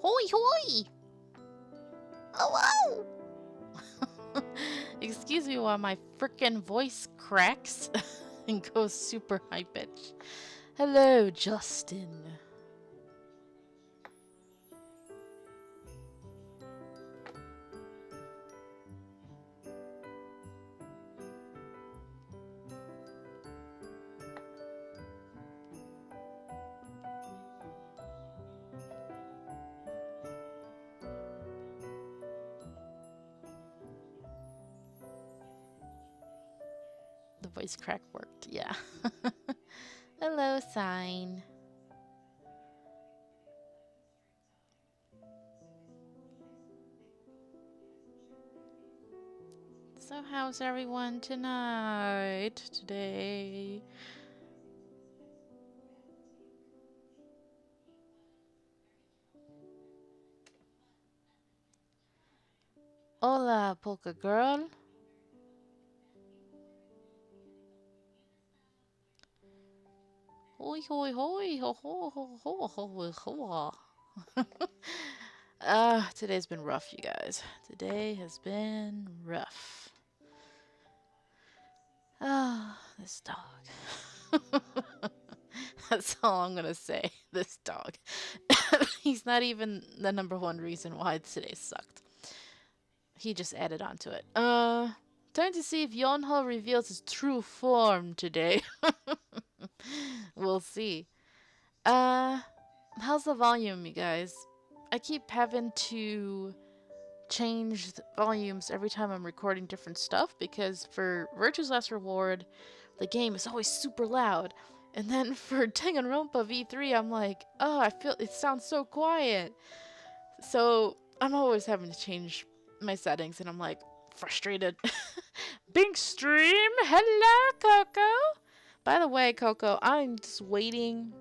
Hoi hoi! Hello! Excuse me while my frickin' voice cracks and goes super high pitch. Hello, Justin. The voice crack worked, yeah. Hello, Sign. So how's everyone today? Hola, polka girl. Hoi hoi hoi ho ho ho ho ho ho ho. Today's been rough, you guys. Today has been rough. Ah, this dog. That's all I'm gonna say. This dog. He's not even the #1 reason why today sucked. He just added on to it. Time to see if Yonho reveals his true form today. We'll see. How's the volume, you guys? I keep having to change the volumes every time I'm recording different stuff because for Virtue's Last Reward, the game is always super loud. And then for Danganronpa V3, I'm like, oh, I feel it sounds so quiet. So I'm always having to change my settings and I'm like frustrated. Big stream! Hello, Coco! By the way, Coco, I'm just waiting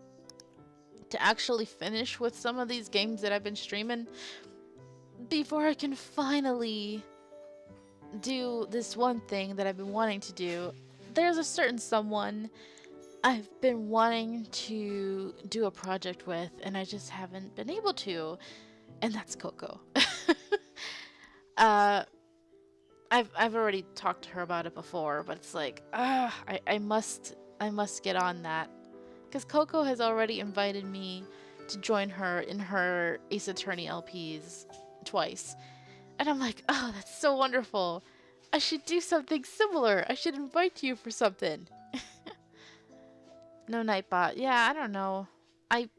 to actually finish with some of these games that I've been streaming before I can finally do this one thing that I've been wanting to do. There's a certain someone I've been wanting to do a project with, and I just haven't been able to, and that's Coco. uh, I've already talked to her about it before, but it's like, I must get on that, because Coco has already invited me to join her in her Ace Attorney LPs twice. And I'm like, oh, that's so wonderful. I should do something similar. I should invite you for something. No Nightbot. Yeah, I don't know. I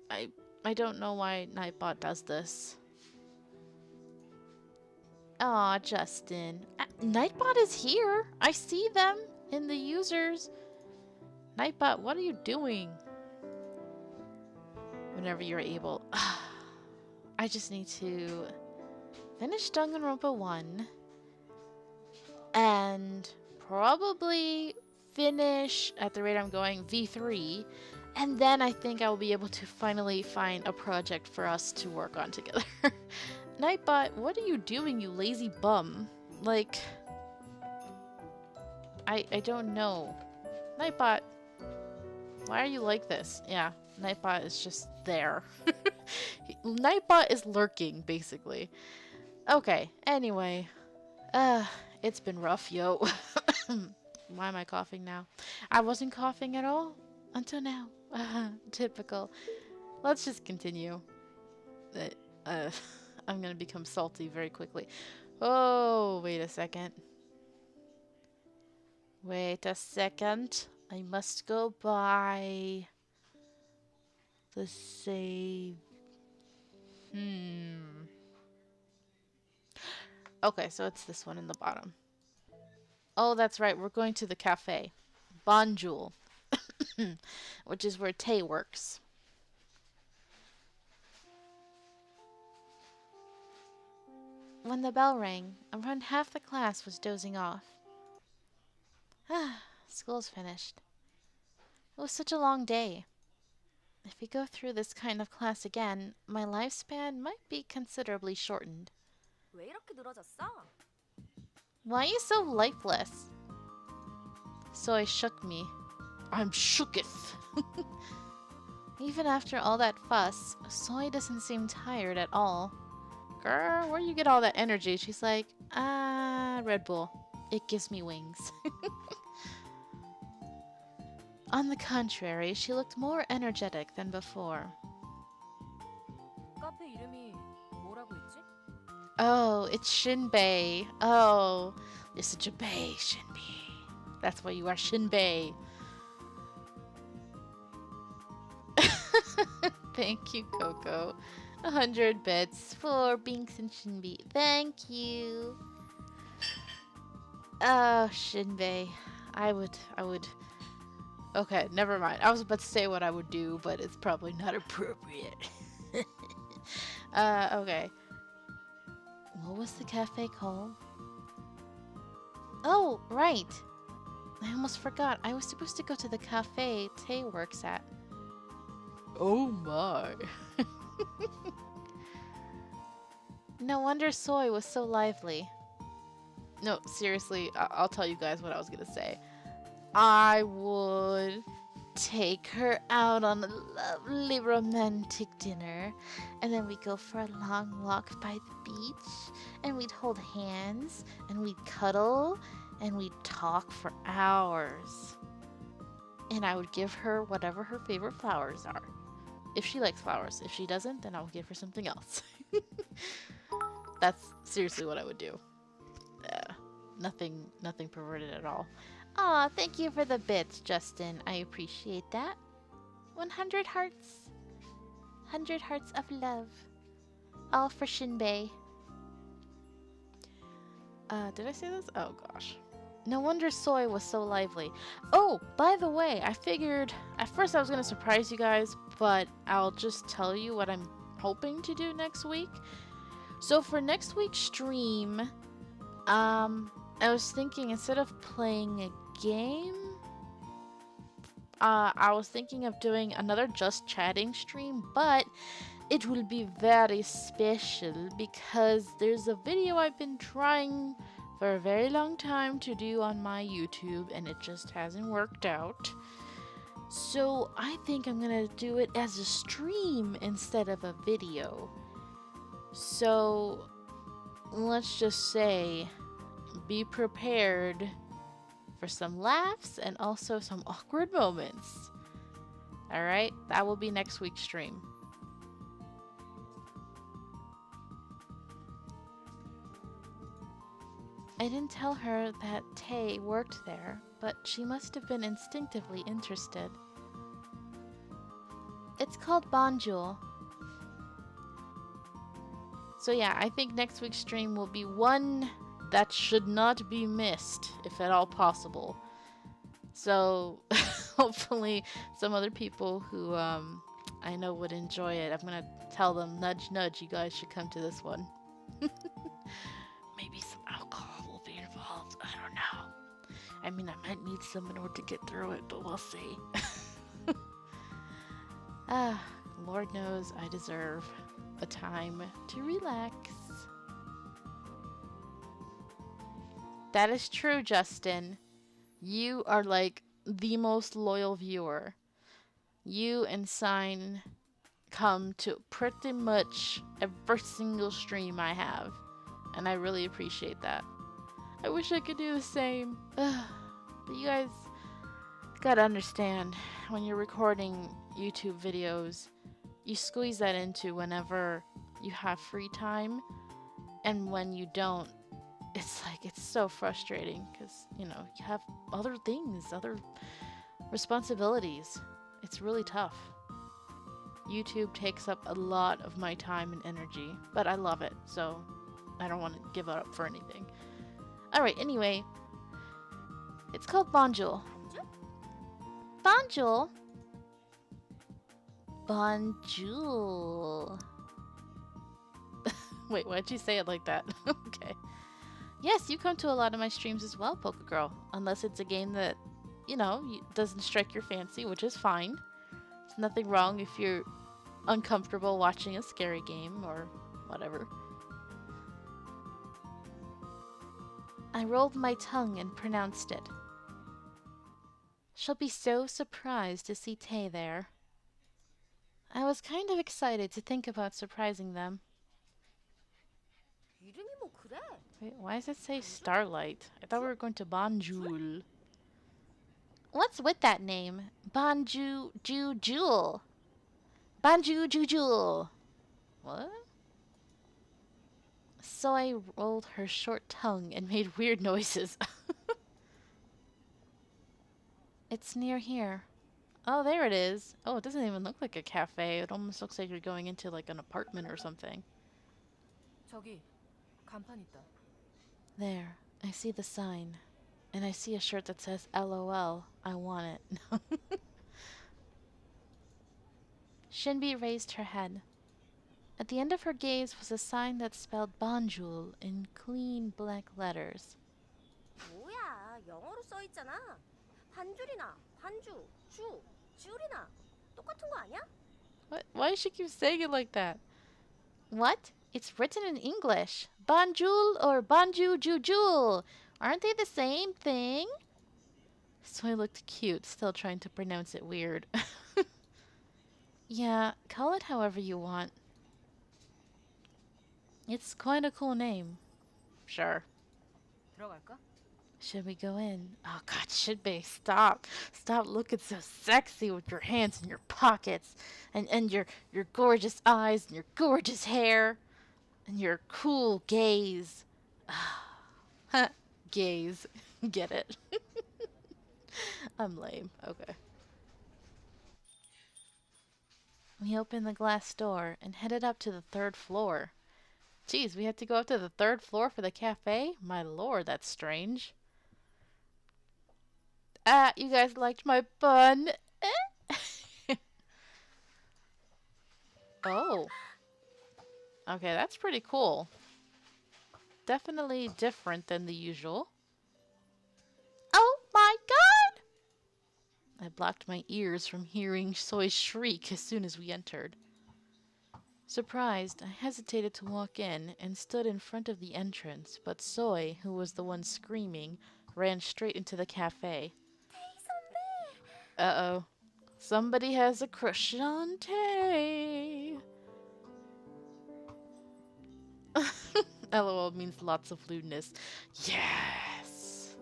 don't know why Nightbot does this. Aw, Justin. Nightbot is here. I see them in the users. Nightbot, what are you doing? Whenever you're able. I just need to finish Danganronpa 1 and probably finish, at the rate I'm going, V3, and then I think I will be able to finally find a project for us to work on together. Nightbot, what are you doing, you lazy bum? Like, I don't know. Nightbot, why are you like this? Yeah, Nightbot is just there. Nightbot is lurking, basically. Okay, anyway. It's been rough, yo. Why am I coughing now? I wasn't coughing at all until now. Typical. Let's just continue. I'm gonna become salty very quickly. Oh, wait a second. Wait a second. I must go by the save. Okay, so it's this one in the bottom. Oh, that's right. We're going to the cafe. Bonjour. Which is where Tay works. When the bell rang, around half the class was dozing off. School's finished. It was such a long day. If we go through this kind of class again, my lifespan might be considerably shortened. Why are you so lifeless? Soy shook me. I'm shooketh. Even after all that fuss, Soy doesn't seem tired at all. Girl, where you get all that energy? She's like, Red Bull. It gives me wings. On the contrary, she looked more energetic than before. 카페 이름이 뭐라고 했지? Oh, it's Shinbei. Oh, you're such a bae, Shinbei. That's why you are Shinbei. Thank you, Coco. 100 bits for Binks and Shinbei. Thank you. Oh, Shinbei. I would. Okay, never mind. I was about to say what I would do, but it's probably not appropriate. Okay. What was the cafe called? Oh, right. I almost forgot. I was supposed to go to the cafe Tay works at. Oh my. No wonder Soy was so lively. No, seriously, I'll tell you guys what I was gonna say. I would take her out on a lovely romantic dinner, and then we'd go for a long walk by the beach, and we'd hold hands, and we'd cuddle, and we'd talk for hours. And I would give her whatever her favorite flowers are. If she likes flowers. If she doesn't, then I'll give her something else. That's seriously what I would do. Nothing perverted at all. Aw, thank you for the bits, Justin. I appreciate that. 100 hearts. 100 hearts of love. All for Shinbei. Did I say this? Oh gosh. No wonder Soy was so lively. Oh, by the way, I figured at first I was gonna surprise you guys, but I'll just tell you what I'm hoping to do next week. So for next week's stream, I was thinking instead of playing a game, I was thinking of doing another just chatting stream, but it will be very special because there's a video I've been trying for a very long time to do on my YouTube and it just hasn't worked out. So I think I'm gonna do it as a stream instead of a video. So let's just say be prepared for some laughs and also some awkward moments. Alright, that will be next week's stream. I didn't tell her that Tay worked there, but she must have been instinctively interested. It's called Bonjour. So yeah, I think next week's stream will be one that should not be missed, if at all possible. So hopefully some other people who I know would enjoy it, I'm gonna tell them, nudge nudge, you guys should come to this one. Maybe some alcohol will be involved, I don't know. I mean, I might need some in order to get through it, but we'll see. Lord knows I deserve a time to relax. That is true, Justin. You are like the most loyal viewer. You and Sign come to pretty much every single stream I have, and I really appreciate that. I wish I could do the same. But you guys gotta understand, when you're recording YouTube videos, you squeeze that into whenever you have free time, and when you don't, it's like, it's so frustrating because, you know, you have other things, other responsibilities. It's really tough. YouTube takes up a lot of my time and energy, but I love it, so I don't want to give it up for anything. Alright, anyway, it's called Bonjour. Bonjour? Bonjour. Wait, why'd you say it like that? Okay. Yes, you come to a lot of my streams as well, Poke Girl. Unless it's a game that, you know, doesn't strike your fancy, which is fine. There's nothing wrong if you're uncomfortable watching a scary game or whatever. I rolled my tongue and pronounced it. She'll be so surprised to see Tay there. I was kind of excited to think about surprising them. 이름이 뭐 그래? Wait, why does it say 반주? Starlight? I thought we 줄? were going to 줄? Bonjour. What's with that name? Bonju Ju Jewel. Bonju Ju Jewel. What? Soy rolled her short tongue and made weird noises. It's near here. Oh, there it is. Oh, it doesn't even look like a cafe. It almost looks like you're going into like an apartment or something. 저기 간판 있다. There. I see the sign. And I see a shirt that says LOL. I want it. Shinbi raised her head. At the end of her gaze was a sign that spelled Bonjour in clean black letters. 뭐야? 영어로 써 있잖아. 반줄이나 반주, 주, 줄이나 똑같은 거 아니야? What? Why does she keep saying it like that? What? It's written in English. Bonjour or Bonju Jujul. Aren't they the same thing? Soy looked cute, still trying to pronounce it weird. Yeah, call it however you want. It's quite a cool name. Sure. 들어갈까? Should we go in? Oh god, should be. Stop. Stop looking so sexy with your hands in your pockets. And your gorgeous eyes and your gorgeous hair. And your cool gaze. Gaze. Get it. I'm lame. Okay. We opened the glass door and headed up to the third floor. Geez, we had to go up to the third floor for the cafe? My lord, that's strange. Ah, you guys liked my bun. Oh. Okay, that's pretty cool. Definitely different than the usual. Oh my god! I blocked my ears from hearing Soy's shriek as soon as we entered. Surprised, I hesitated to walk in and stood in front of the entrance, but Soy, who was the one screaming, ran straight into the cafe. Uh-oh. Somebody has a crush on Tay. LOL means lots of lewdness. Yes!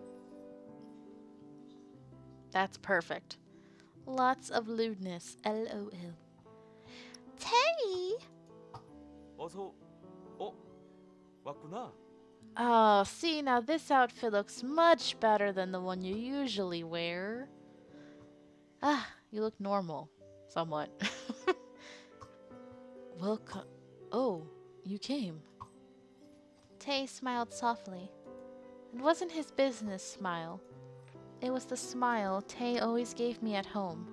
That's perfect. Lots of lewdness. LOL. Tay! 어서 왔구나. Oh, see, now this outfit looks much better than the one you usually wear. Ah, you look normal. Somewhat. Welcome. Oh, you came. Tay smiled softly. It wasn't his business smile. It was the smile Tay always gave me at home.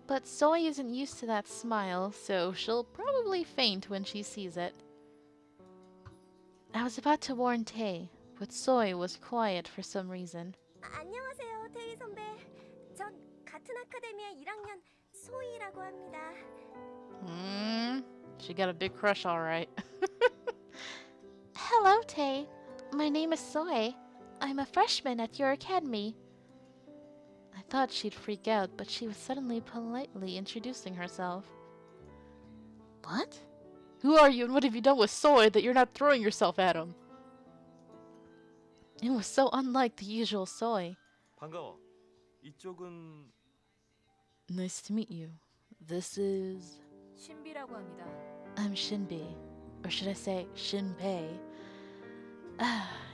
But Soy isn't used to that smile, so she'll probably faint when she sees it. I was about to warn Tay, but Soy was quiet for some reason. 안녕하세요, 태희 선배. 전 같은 아카데미의 1학년 소희라고 합니다. She got a big crush, alright. Hello, Tay. My name is Soy. I'm a freshman at your academy. I thought she'd freak out, but she was suddenly politely introducing herself. What? Who are you and what have you done with Soy that you're not throwing yourself at him? It was so unlike the usual Soy. 반가워. 이쪽은 Nice to meet you. This is... 신비라고 합니다. I'm Shinbi. Or should I say Shinpei?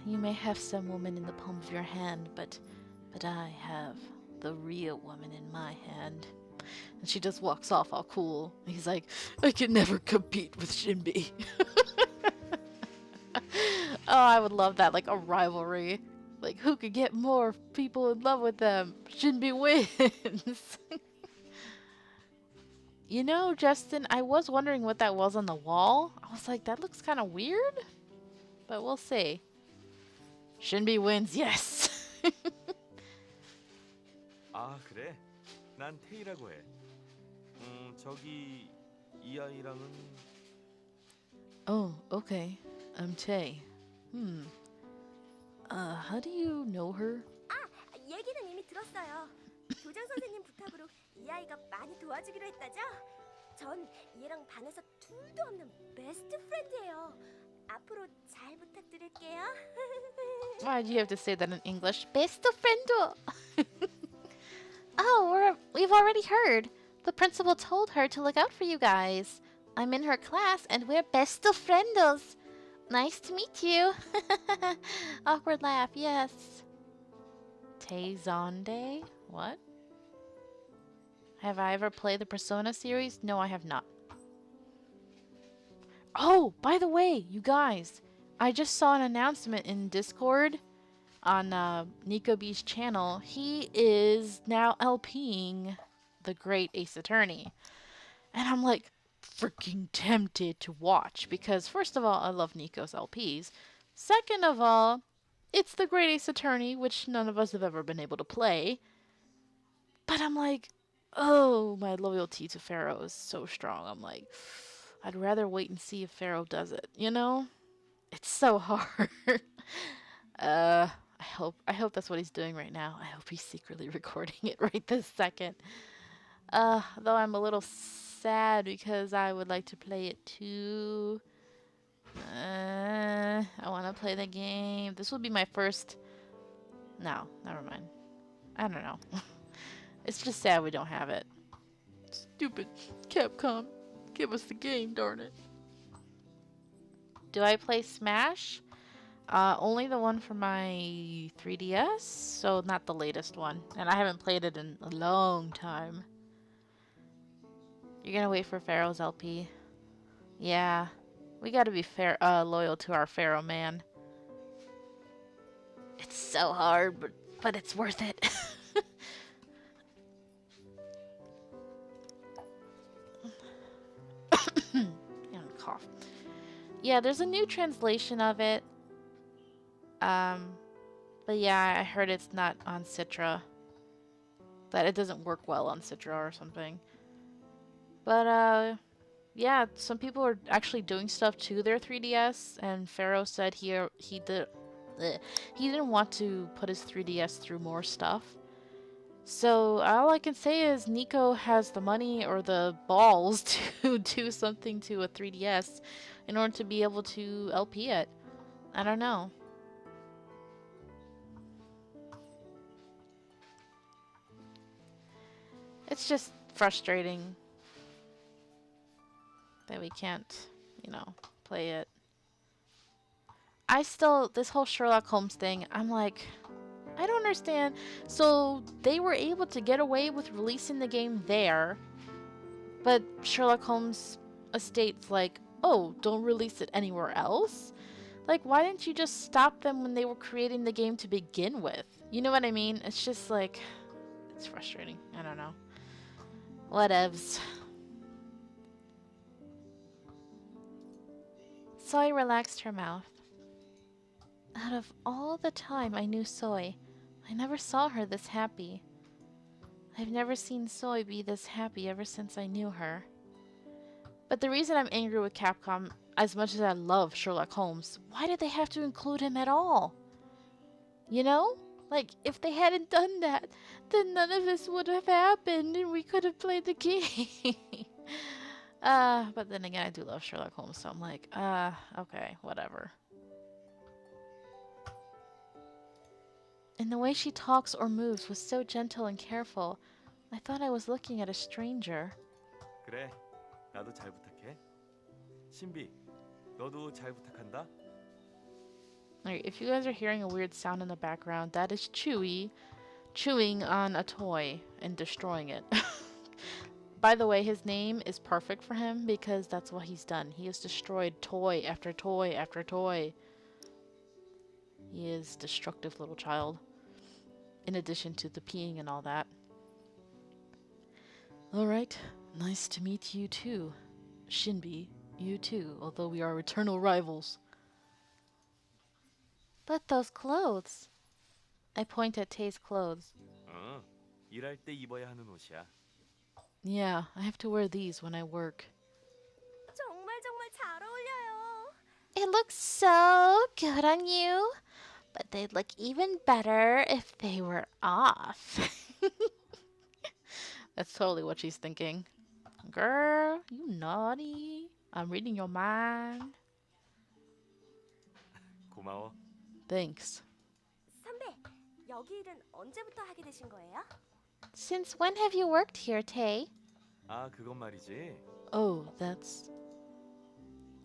You may have some woman in the palm of your hand, but I have the real woman in my hand. And she just walks off all cool. He's like, I can never compete with Shinbi. Oh, I would love that, like a rivalry. Like, who could get more people in love with them? Shinbi wins. You know, Justin, I was wondering what that was on the wall. I was like, that looks kind of weird. But we'll see. Shinbi wins, yes. 아 그래? 난 태희라고 해. 저기 이 아이랑은 Oh, okay. I'm Tay. How do you know her? 얘기는 이미 들었어요. 교장 선생님 부탁으로 이 아이가 많이 도와주기로 했다죠? 전 얘랑 반에서 둘도 없는 베스트 프렌드예요. 앞으로 잘 부탁드릴게요. Why do you have to say that in English? Best friend. Oh, we've already heard. The principal told her to look out for you guys. I'm in her class and we're best of friendos. Nice to meet you. Awkward laugh, yes. Teizonde? What? Have I ever played the Persona series? No, I have not. Oh, by the way, you guys, I just saw an announcement in Discord on Nico B's channel. He is now LPing the Great Ace Attorney. And I'm like freaking tempted to watch because first of all, I love Nico's LPs. Second of all, it's the Great Ace Attorney, which none of us have ever been able to play. But I'm like, oh, my loyalty to Pharaoh is so strong. I'm like, I'd rather wait and see if Pharaoh does it, you know? It's so hard. I hope that's what he's doing right now. I hope he's secretly recording it right this second. Though I'm a little sad because I would like to play it too. I want to play the game. This will be my first... No, never mind. I don't know. It's just sad we don't have it. Stupid Capcom. Give us the game, darn it. Do I play Smash? Only the one for my 3DS, so not the latest one. And I haven't played it in a long time. You're gonna wait for Pharaoh's LP? Yeah. We gotta be loyal to our Pharaoh man. It's so hard, but it's worth it. Cough. Yeah, there's a new translation of it. But yeah, I heard it's not on Citra. That it doesn't work well on Citra or something. But yeah, some people are actually doing stuff to their 3DS, and Pharaoh said he didn't want to put his 3DS through more stuff. So all I can say is Nico has the money or the balls to do something to a 3DS in order to be able to LP it. I don't know. It's just frustrating that we can't, you know, play it. This whole Sherlock Holmes thing, I'm like, I don't understand. So they were able to get away with releasing the game there, but Sherlock Holmes estate's like, oh, don't release it anywhere else? Like, why didn't you just stop them when they were creating the game to begin with? You know what I mean? It's just like, it's frustrating. I don't know. Whatevs. Soy relaxed her mouth. Out of all the time I knew Soy, I never saw her this happy. I've never seen Soy be this happy ever since I knew her. But the reason I'm angry with Capcom, as much as I love Sherlock Holmes, why did they have to include him at all? You know? Like, if they hadn't done that, then none of this would have happened and we could have played the game. But then again, I do love Sherlock Holmes, so I'm like, okay, whatever. And the way she talks or moves was so gentle and careful. I thought I was looking at a stranger. 그래, 나도 잘 부탁해. 신비, 너도 잘 부탁한다. Alright, if you guys are hearing a weird sound in the background, that is Chewy chewing on a toy and destroying it. By the way, his name is perfect for him because that's what he's done. He has destroyed toy after toy after toy. He is a destructive little child. In addition to the peeing and all that. Alright, nice to meet you too. Shinbi, you too, although we are eternal rivals. But those clothes. I point at Tay's clothes. 일할 때 입어야 하는 옷이야. Yeah, I have to wear these when I work. 정말 잘 어울려요. It looks so good on you, but they'd look even better if they were off. That's totally what she's thinking. Girl, you naughty. I'm reading your mind. 고마워. Thanks. 선배, 여기 일은 언제부터 하게 되신 거예요? Since when have you worked here, Tay? 아, 그건 말이지. Oh, that's...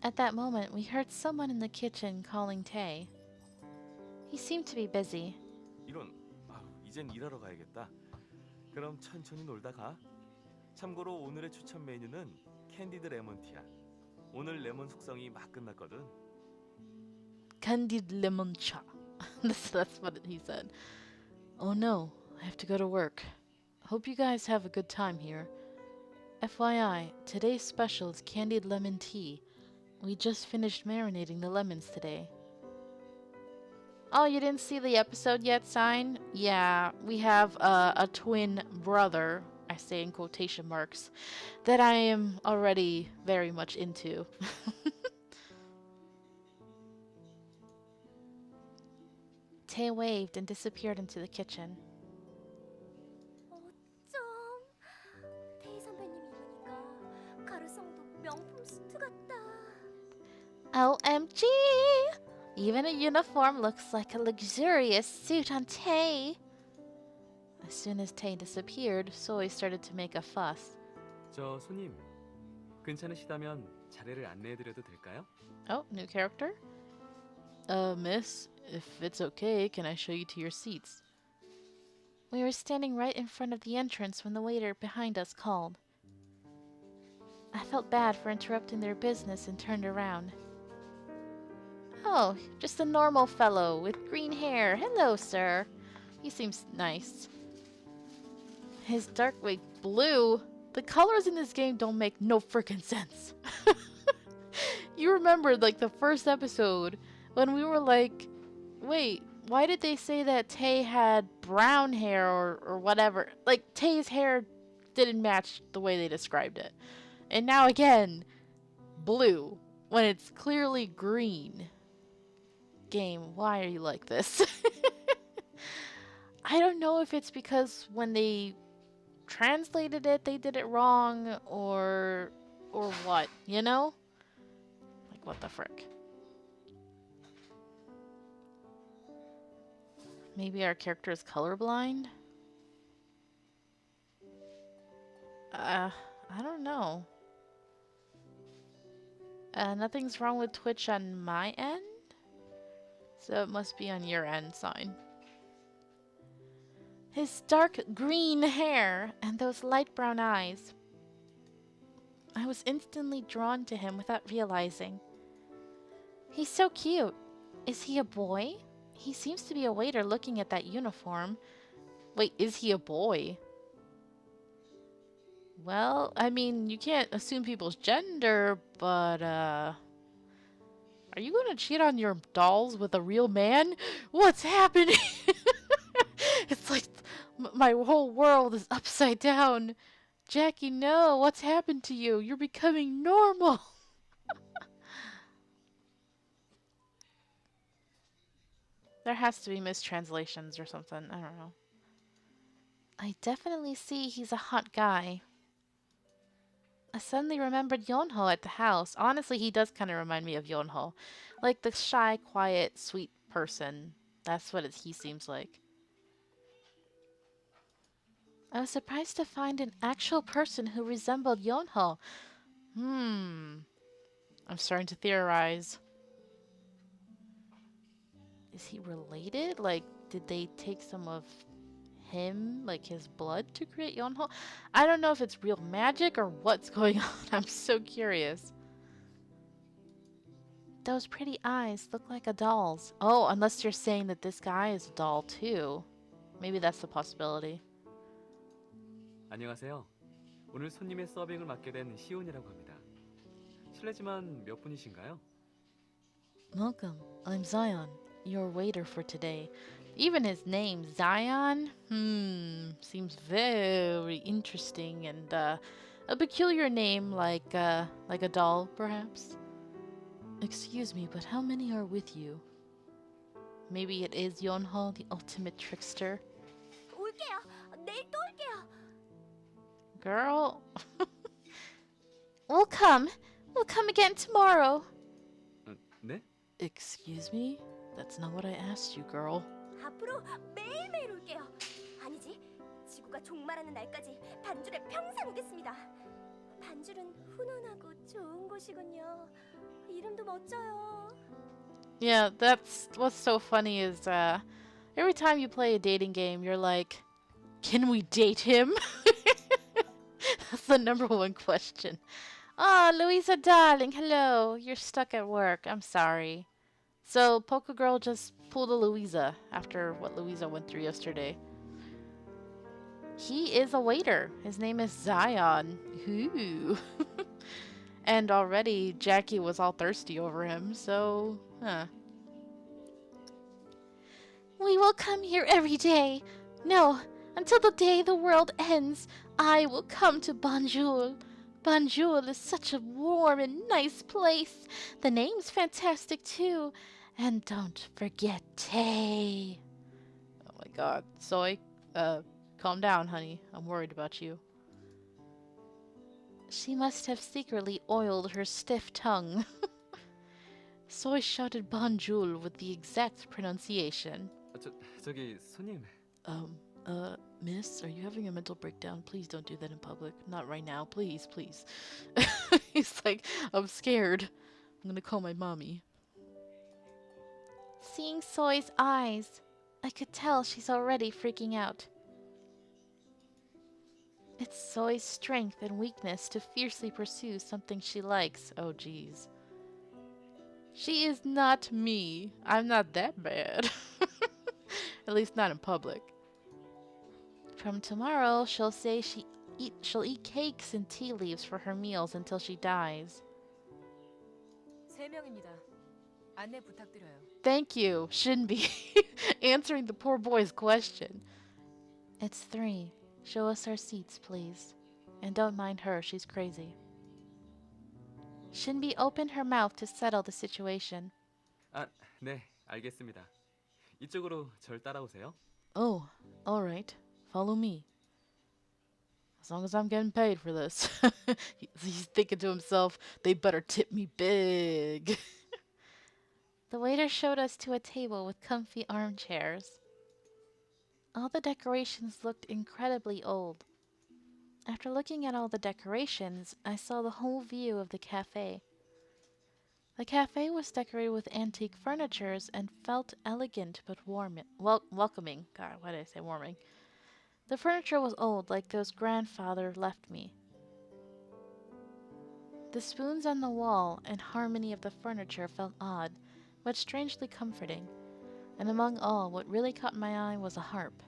At that moment, we heard someone in the kitchen calling Tay. He seemed to be busy. 이런, 이젠 일하러 가야겠다. 그럼 천천히 놀다 가. 참고로 오늘의 추천 메뉴는 캔디드 레몬티야. 오늘 레몬 숙성이 막 끝났거든. Candied lemon cha. That's what he said. Oh no, I have to go to work. Hope you guys have a good time here. FYI, today's special is candied lemon tea. We just finished marinating the lemons today. Oh, you didn't see the episode yet, Sign? Yeah, we have a twin brother, I say in quotation marks, that I am already very much into. Tay waved and disappeared into the kitchen. 어쩜 테이 선배님 입으니까 가르성도 명품 수트 같다. OMG! Even a uniform looks like a luxurious suit on Tay. As soon as Tay disappeared, Soy started to make a fuss. 저 손님, 괜찮으시다면 자리를 안내해드려도 될까요? Oh, new character? Miss, if it's okay, can I show you to your seats? We were standing right in front of the entrance when the waiter behind us called. I felt bad for interrupting their business and turned around. Oh, just a normal fellow with green hair. Hello, sir. He seems nice. His wait, blue? The colors in this game don't make no freaking sense. You remember, like, the first episode when we were like, wait, why did they say that Tay had brown hair or whatever? Like, Tay's hair didn't match the way they described it. And now again, blue, when it's clearly green. Game, why are you like this? I don't know if it's because when they translated it, they did it wrong, or what, you know? Like, what the frick? Maybe our character is colorblind? I don't know. Nothing's wrong with Twitch on my end? So it must be on your end, Sign. His dark green hair and those light brown eyes. I was instantly drawn to him without realizing. He's so cute. Is he a boy? He seems to be a waiter looking at that uniform. Wait, is he a boy? Well, I mean, you can't assume people's gender, but, are you gonna cheat on your dolls with a real man? What's happening? It's like my whole world is upside down. Jackie, no, what's happened to you? You're becoming normal. There has to be mistranslations or something. I don't know. I definitely see he's a hot guy. I suddenly remembered Yonho at the house. Honestly, he does kind of remind me of Yonho. Like the shy, quiet, sweet person. That's what he seems like. I was surprised to find an actual person who resembled Yonho. I'm starting to theorize. Is he related? Like, did they take some of him, like his blood, to create Yonho? I don't know if it's real magic or what's going on. I'm so curious. Those pretty eyes look like a doll's. Oh, unless you're saying that this guy is a doll too. Maybe that's the possibility. 안녕하세요. 오늘 손님의 서빙을 맡게 된 시온이라고 합니다. 실례지만 몇 분이신가요? Welcome, I'm Zion, your waiter for today. Even his name, Zion, seems very interesting and a peculiar name, like a doll, perhaps. Excuse me, but how many are with you? Maybe it is Yonho, the ultimate trickster. 올게요. 내일 또 올게요. Girl. We'll come. We'll come again tomorrow. 네? Excuse me? That's not what I asked you, girl. 앞으로 매일매일 올게요. 아니지, 지구가 종말하는 날까지 반줄에 평생 오겠습니다. 반줄은 훈훈하고 좋은 곳이군요. 이름도 멋져요. Yeah, that's what's so funny is every time you play a dating game, you're like, can we date him? That's the number one question. Oh, Louisa, darling, hello. You're stuck at work. I'm sorry. So, Polka Girl just pulled a Louisa after what Louisa went through yesterday. He is a waiter. His name is Zion. Ooh. And already Jackie was all thirsty over him, so, huh. We will come here every day. No, until the day the world ends, I will come to Bonjour. Bonjour is such a warm and nice place. The name's fantastic too. And don't forget Tay. Oh my god. Soy, calm down, honey. I'm worried about you. She must have secretly oiled her stiff tongue. Soy shouted Bonjour with the exact pronunciation. 저기 손님. Miss, are you having a mental breakdown? Please don't do that in public. Not right now. Please, please. He's like, I'm scared. I'm gonna call my mommy. Seeing Soy's eyes, I could tell she's already freaking out. It's Soy's strength and weakness to fiercely pursue something she likes. Oh, jeez. She is not me. I'm not that bad. At least not in public. From tomorrow, she'll say she'll eat cakes and tea leaves for her meals until she dies. 3명입니다. 안내 부탁드려요. Thank you. Shouldn't be answering the poor boy's question. It's 3. Show us our seats, please. And don't mind her, she's crazy. Shinbi opened her mouth to settle the situation. 아, 네, 알겠습니다. 이쪽으로 절 따라오세요. Oh, alright. Follow me. As long as I'm getting paid for this. He's thinking to himself, they better tip me big. The waiter showed us to a table with comfy armchairs. All the decorations looked incredibly old. After looking at all the decorations, I saw the whole view of the cafe. The cafe was decorated with antique furnitures and felt elegant but welcoming. God, why did I say warming? The furniture was old, like those grandfather left me. The spoons on the wall and harmony of the furniture felt odd, but strangely comforting. And among all, what really caught my eye was a harp.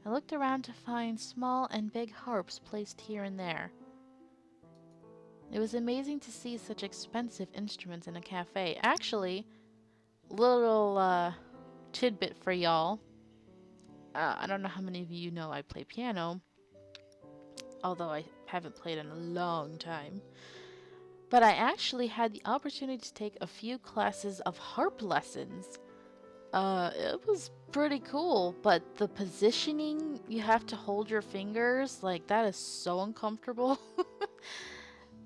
I looked around to find small and big harps placed here and there. It was amazing to see such expensive instruments in a cafe. Actually, little tidbit for y'all. I don't know how many of you know I play piano, although I haven't played in a long time. But I actually had the opportunity to take a few classes of harp lessons. It was pretty cool, but the positioning, you have to hold your fingers, like that is so uncomfortable.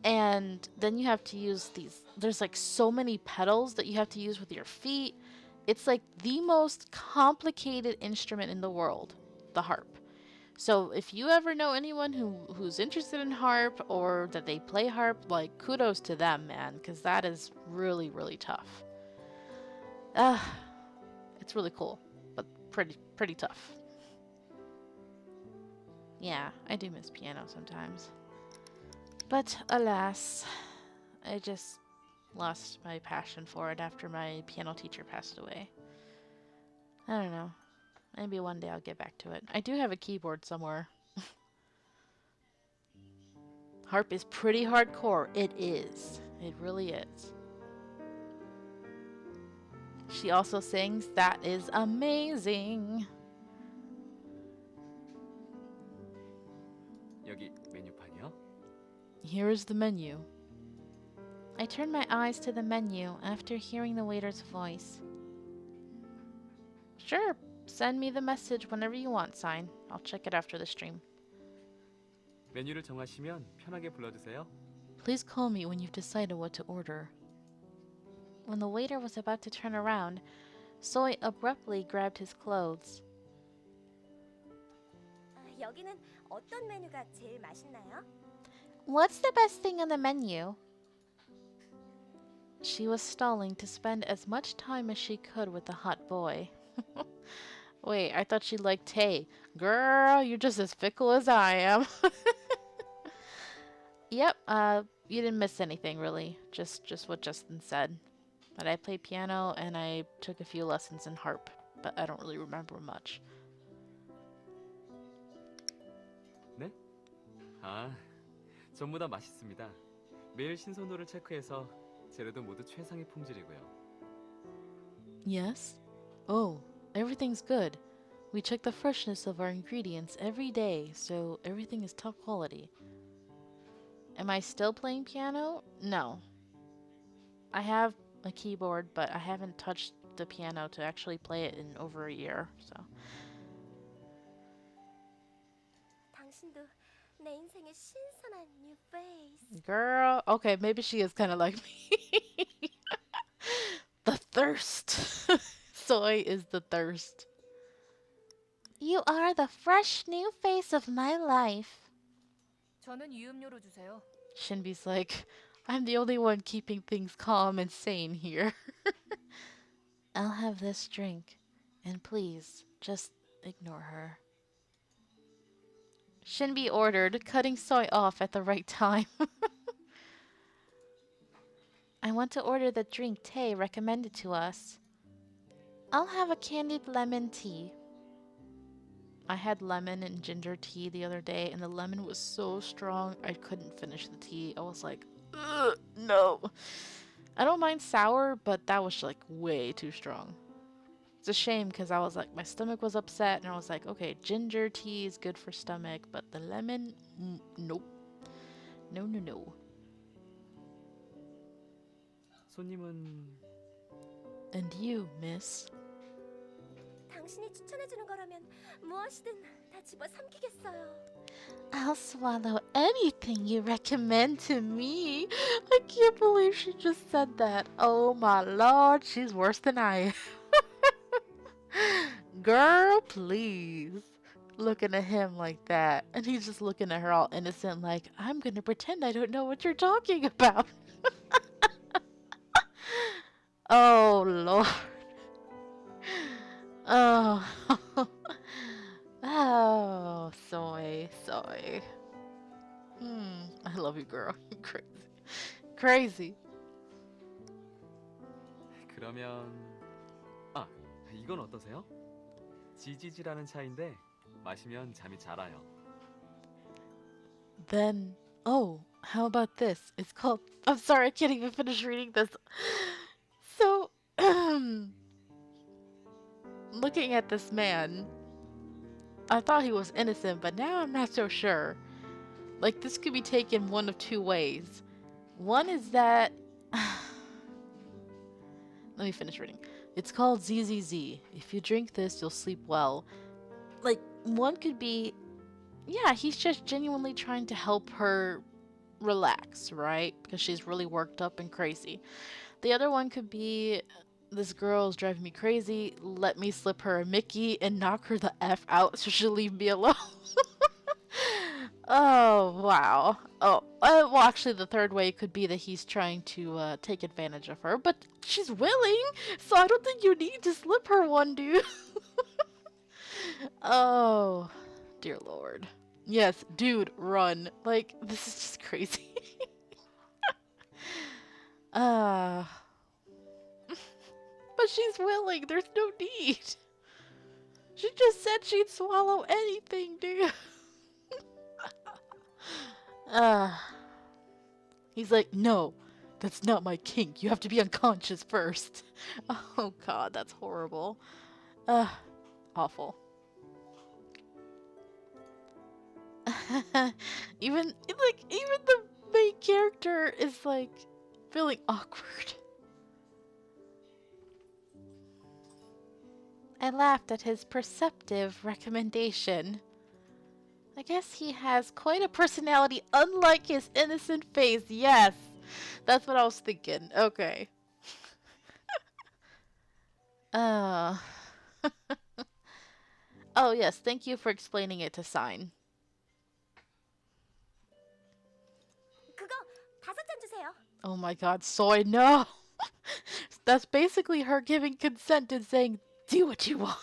And then you have to use there's like so many pedals that you have to use with your feet. It's like the most complicated instrument in the world, the harp. So if you ever know anyone who's interested in harp or that they play harp, like kudos to them, man, because that is really, really tough. It's really cool, but pretty tough. Yeah, I do miss piano sometimes. But alas, I just lost my passion for it after my piano teacher passed away. I don't know. Maybe one day I'll get back to it. I do have a keyboard somewhere. Harp is pretty hardcore. It is. It really is. She also sings. That is amazing. 여기 메뉴판이요? Here is the menu. I turned my eyes to the menu after hearing the waiter's voice. Sure, send me the message whenever you want, sign. I'll check it after the stream. 메뉴를 정하시면 편하게 불러주세요. Please call me when you've decided what to order. When the waiter was about to turn around, Soy abruptly grabbed his clothes. 여기는 어떤 메뉴가 제일 맛있나요? What's the best thing on the menu? She was stalling to spend as much time as she could with the hot boy. Wait, I thought she liked Tay. Girl, you're just as fickle as I am. Yep, you didn't miss anything really. Just what Justin said. But I played piano and I took a few lessons in harp, but I don't really remember much. 네? 아, 전부 다 맛있습니다. 매일 신선도를 체크해서 재료도 모두 최상의 품질이고요. Yes? Oh, everything's good. We check the freshness of our ingredients every day, so everything is top quality. Am I still playing piano? No. I have a keyboard, but I haven't touched the piano to actually play it in over a year, so. 당신도 내 인생의 신선한 new face. Girl, okay, maybe she is kind of like me. The thirst. Soy is the thirst. You are the fresh new face of my life. 저는 유음료로 주세요. Shinbi's like, I'm the only one keeping things calm and sane here. I'll have this drink. And please, just ignore her. Shinbi ordered, cutting Soy off at the right time. I want to order the drink Tay recommended to us. I'll have a candied lemon tea. I had lemon and ginger tea the other day, and the lemon was so strong I couldn't finish the tea. I was like, ugh, no. I don't mind sour, but that was like way too strong. It's a shame because I was like, my stomach was upset, and I was like, okay, ginger tea is good for stomach, but the lemon, nope. No, no, no. 손님은 And you, miss? 당신이 추천해주는 거라면 무엇이든 다 집어삼키겠어요. I'll swallow anything you recommend to me. I can't believe she just said that. Oh my lord, she's worse than I am. Girl, please. Looking at him like that. And he's just looking at her all innocent like, I'm gonna pretend I don't know what you're talking about. Oh lord. Oh. Oh, soy. I love you, girl. You're crazy. Crazy. 그러면 이건 어떠세요? 지지지라는 차인데 마시면 잠이 잘 와요. Then, oh, how about this? It's called. I'm sorry, I can't even finish reading this. So, looking at this man, I thought he was innocent, but now I'm not so sure. Like, this could be taken one of two ways. One is that. Let me finish reading. It's called ZZZ. If you drink this, you'll sleep well. Like, one could be, yeah, he's just genuinely trying to help her relax, right? Because she's really worked up and crazy. The other one could be, this girl is driving me crazy. Let me slip her a Mickey and knock her the F out so she'll leave me alone. Oh, wow. Oh, well, actually, the third way could be that he's trying to take advantage of her, but she's willing, so I don't think you need to slip her one, dude. Oh, dear lord. Yes, dude, run. Like, this is just crazy. But she's willing. There's no need. She just said she'd swallow anything, dude. He's like, no, that's not my kink. You have to be unconscious first. Oh god, that's horrible. Awful. even the main character is like feeling awkward. I laughed at his perceptive recommendation. I guess he has quite a personality, unlike his innocent face. Yes, that's what I was thinking. Okay. Uh. Oh, yes, thank you for explaining it to Sign. 그거 5잔 주세요. Oh my god, Soy, no! That's basically her giving consent and saying, do what you want.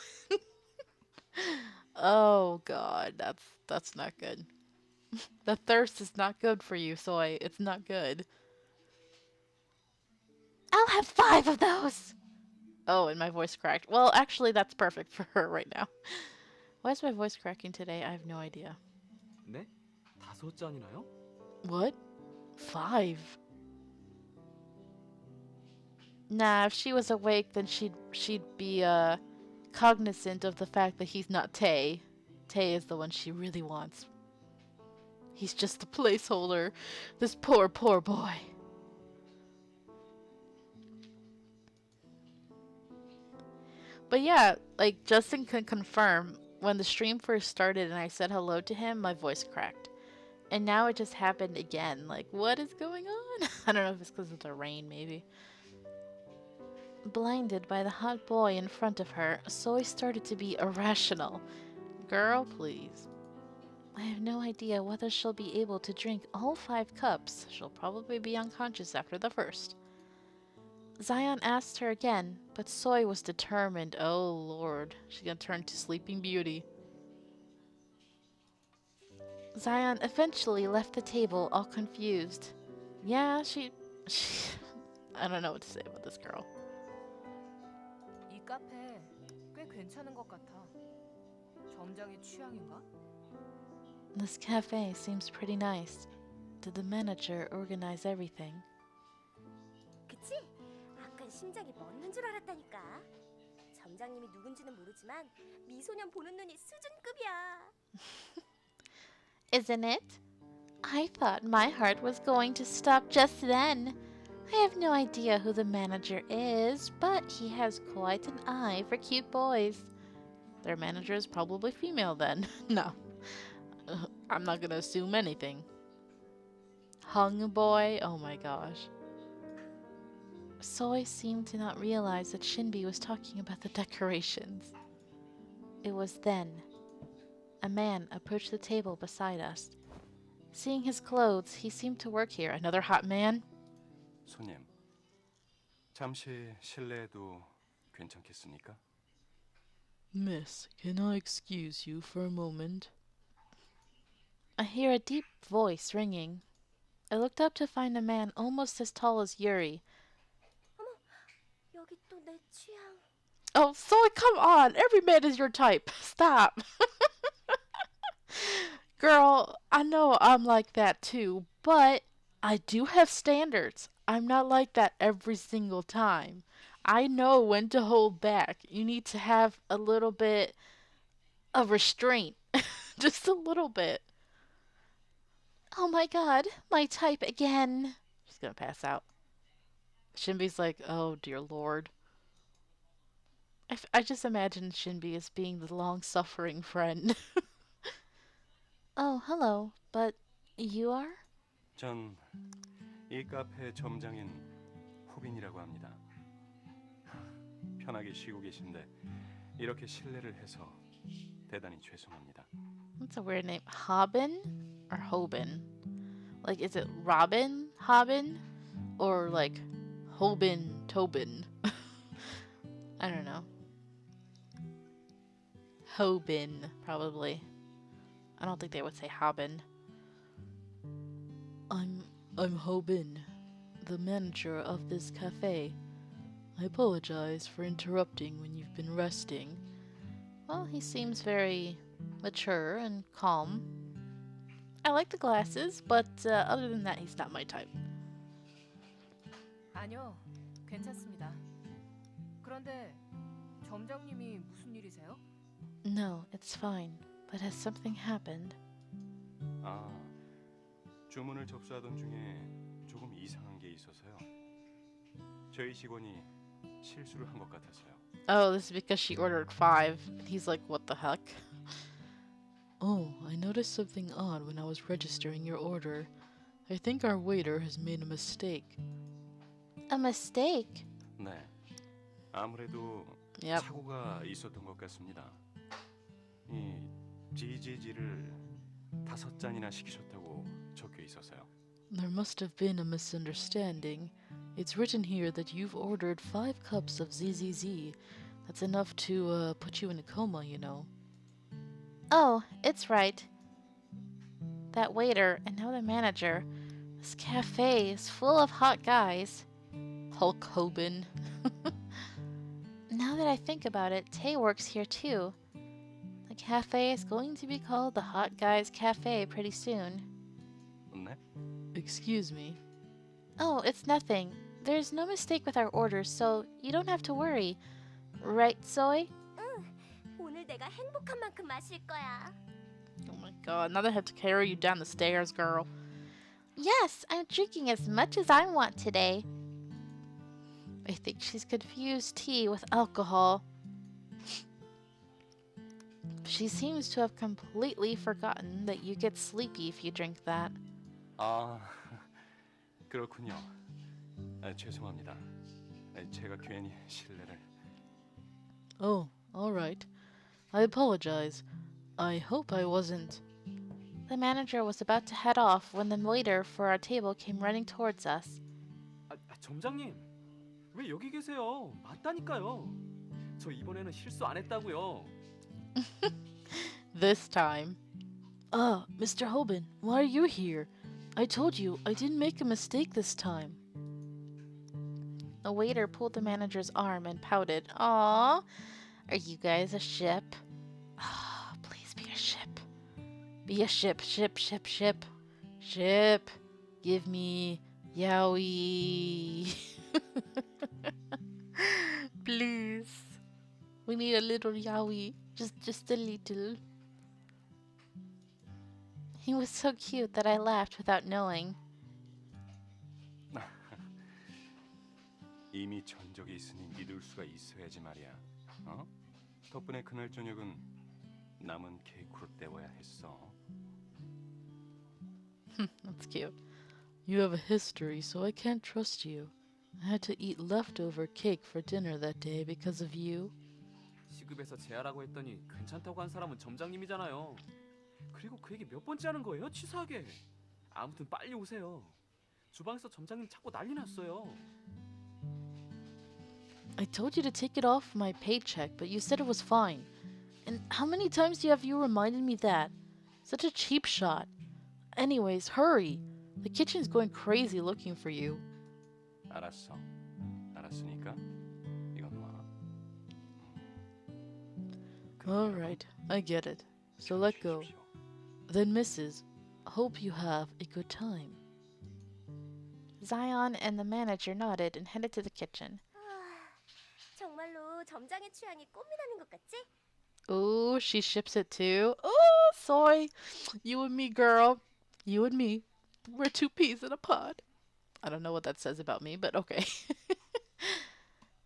Oh god, that's not good. The thirst is not good for you, Soy. It's not good. I'll have 5 of those! Oh, and my voice cracked. Well, actually, that's perfect for her right now. Why is my voice cracking today? I have no idea. 네? 5잔이나요? What? 5? Nah, if she was awake, then she'd be cognizant of the fact that he's not Tay. Tay is the one she really wants. He's just a placeholder. This poor, poor boy. But yeah, like Justin can confirm, when the stream first started and I said hello to him, my voice cracked. And now it just happened again. Like, what is going on? I don't know if it's because of the rain, maybe. Blinded by the hot boy in front of her, Soy started to be irrational. Girl, please. I have no idea whether she'll be able to drink all 5 cups. She'll probably be unconscious after the first. Zion asked her again, but Soy was determined. Oh lord, she's gonna turn to Sleeping Beauty. Zion eventually left the table all confused. Yeah, she I don't know what to say about this girl. 이 카페 꽤 괜찮은 것 같아. 점장의 취향인가? This cafe seems pretty nice. Did the manager organize everything? 그치? 아깐 심장이 멎는 줄 알았다니까. 점장님이 누군지는 모르지만 미소년 보는 눈이 수준급이야. Isn't it? I thought my heart was going to stop just then. I have no idea who the manager is, but he has quite an eye for cute boys. Their manager is probably female then. No. I'm not gonna assume anything. Hung boy? Oh my gosh. Soy seemed to not realize that Shinbi was talking about the decorations. It was then. A man approached the table beside us. Seeing his clothes, he seemed to work here. Another hot man? 손님, 잠시 실례해도 괜찮겠습니까? Miss, can I excuse you for a moment? I hear a deep voice ringing. I looked up to find a man almost as tall as Yuri. 여기 또 내 취향. Oh, Soy, come on! Every man is your type. Stop. Girl, I know I'm like that too, but I do have standards. I'm not like that every single time. I know when to hold back. You need to have a little bit of restraint. Just a little bit. Oh my god, my type again. She's gonna pass out. Shinbi's like, oh dear lord. I just imagine Shinbi as being the long-suffering friend. Oh, hello. But you are? 전 이 카페 점장인 호빈이라고 합니다. 편하게 쉬고 계신데 이렇게 실례를 해서 대단히 죄송합니다. That's a weird name. Hobbin or Hobin? Like, is it Robin Hobbin? Or like Hobin Tobin? I don't know. Hobin, probably. I don't think they would say Hobbin. I'm Hobin, the manager of this cafe. I apologize for interrupting when you've been resting. Well, he seems very mature and calm. I like the glasses, but other than that, he's not my type. 아니요, 괜찮습니다. 그런데 점장님이 무슨 일이세요? No, it's fine. But has something happened? 아, 주문을 접수하던 중에 조금 이상한 게 있어서요. 저희 직원이 실수를 한 것 같아서요. Oh, this is because she ordered 5. He's like, what the heck? Oh, I noticed something odd when I was registering your order. I think our waiter has made a mistake. A mistake? 네. 아무래도 Yep. 착오가 있었던 것 같습니다. 이 GGG를 5잔이나 시키셨다고 적혀 있어서요. There must have been a misunderstanding. It's written here that you've ordered 5 cups of ZZZ. That's enough to put you in a coma, you know. Oh, it's right. That waiter and now the manager. This cafe is full of hot guys. Hulk Hogan. Now that I think about it, Tay works here too. The cafe is going to be called the Hot Guys Cafe pretty soon. 네? Excuse me. Oh, it's nothing. There's no mistake with our orders, so you don't have to worry. Right, Zoe? 오늘 내가 행복한 만큼 마실 거야. Oh my god, now they have to carry you down the stairs, girl. Yes, I'm drinking as much as I want today. I think she's confused tea with alcohol. She seems to have completely forgotten that you get sleepy if you drink that. 아, 그렇군요. 죄송합니다. 제가 괜히 실례를. Oh, alright. I apologize. I hope I wasn't. The manager was about to head off when the waiter for our table came running towards us. 점장님, 왜 여기 계세요? 맞다니까요. 저 이번에는 실수 안 했다고요. This time. Mr. Hoban, why are you here? I told you I didn't make a mistake this time. The waiter pulled the manager's arm and pouted. Aw, are you guys a ship? Please be a ship. Be a ship, ship, ship, ship. Ship. Give me yaoi. Please. We need a little yaoi. Just a little. He was so cute that I laughed without knowing. 이미 전적이 있으니 믿을 수가 있어야지 말이야. 어? 덕분에 그날 저녁은 남은 케이크로 때워야 했어. That's cute. You have a history, so I can't trust you. I had to eat leftover cake for dinner that day because of you. 시급에서 제하라고 했더니 괜찮다고 한 사람은 점장님이잖아요. 그리고 그 얘기 몇 번째 하는 거예요? 치사하게. 아무튼 빨리 오세요. 주방에서 점장님 찾고 난리 났어요. I told you to take it off my paycheck, but you said it was fine. And how many times have you reminded me that? Such a cheap shot. Anyways, hurry. The kitchen's going crazy looking for you. 알았어. 알았으니까 이건 놔. Alright, I get it. So let go. Then, Mrs., hope you have a good time. Zion and the manager nodded and headed to the kitchen. 정말로 점장의 취향이 꽃미남인 것 같지? Ooh, she ships it too. Oh, soy. You and me, girl. You and me. We're 2 peas in a pod. I don't know what that says about me, but okay.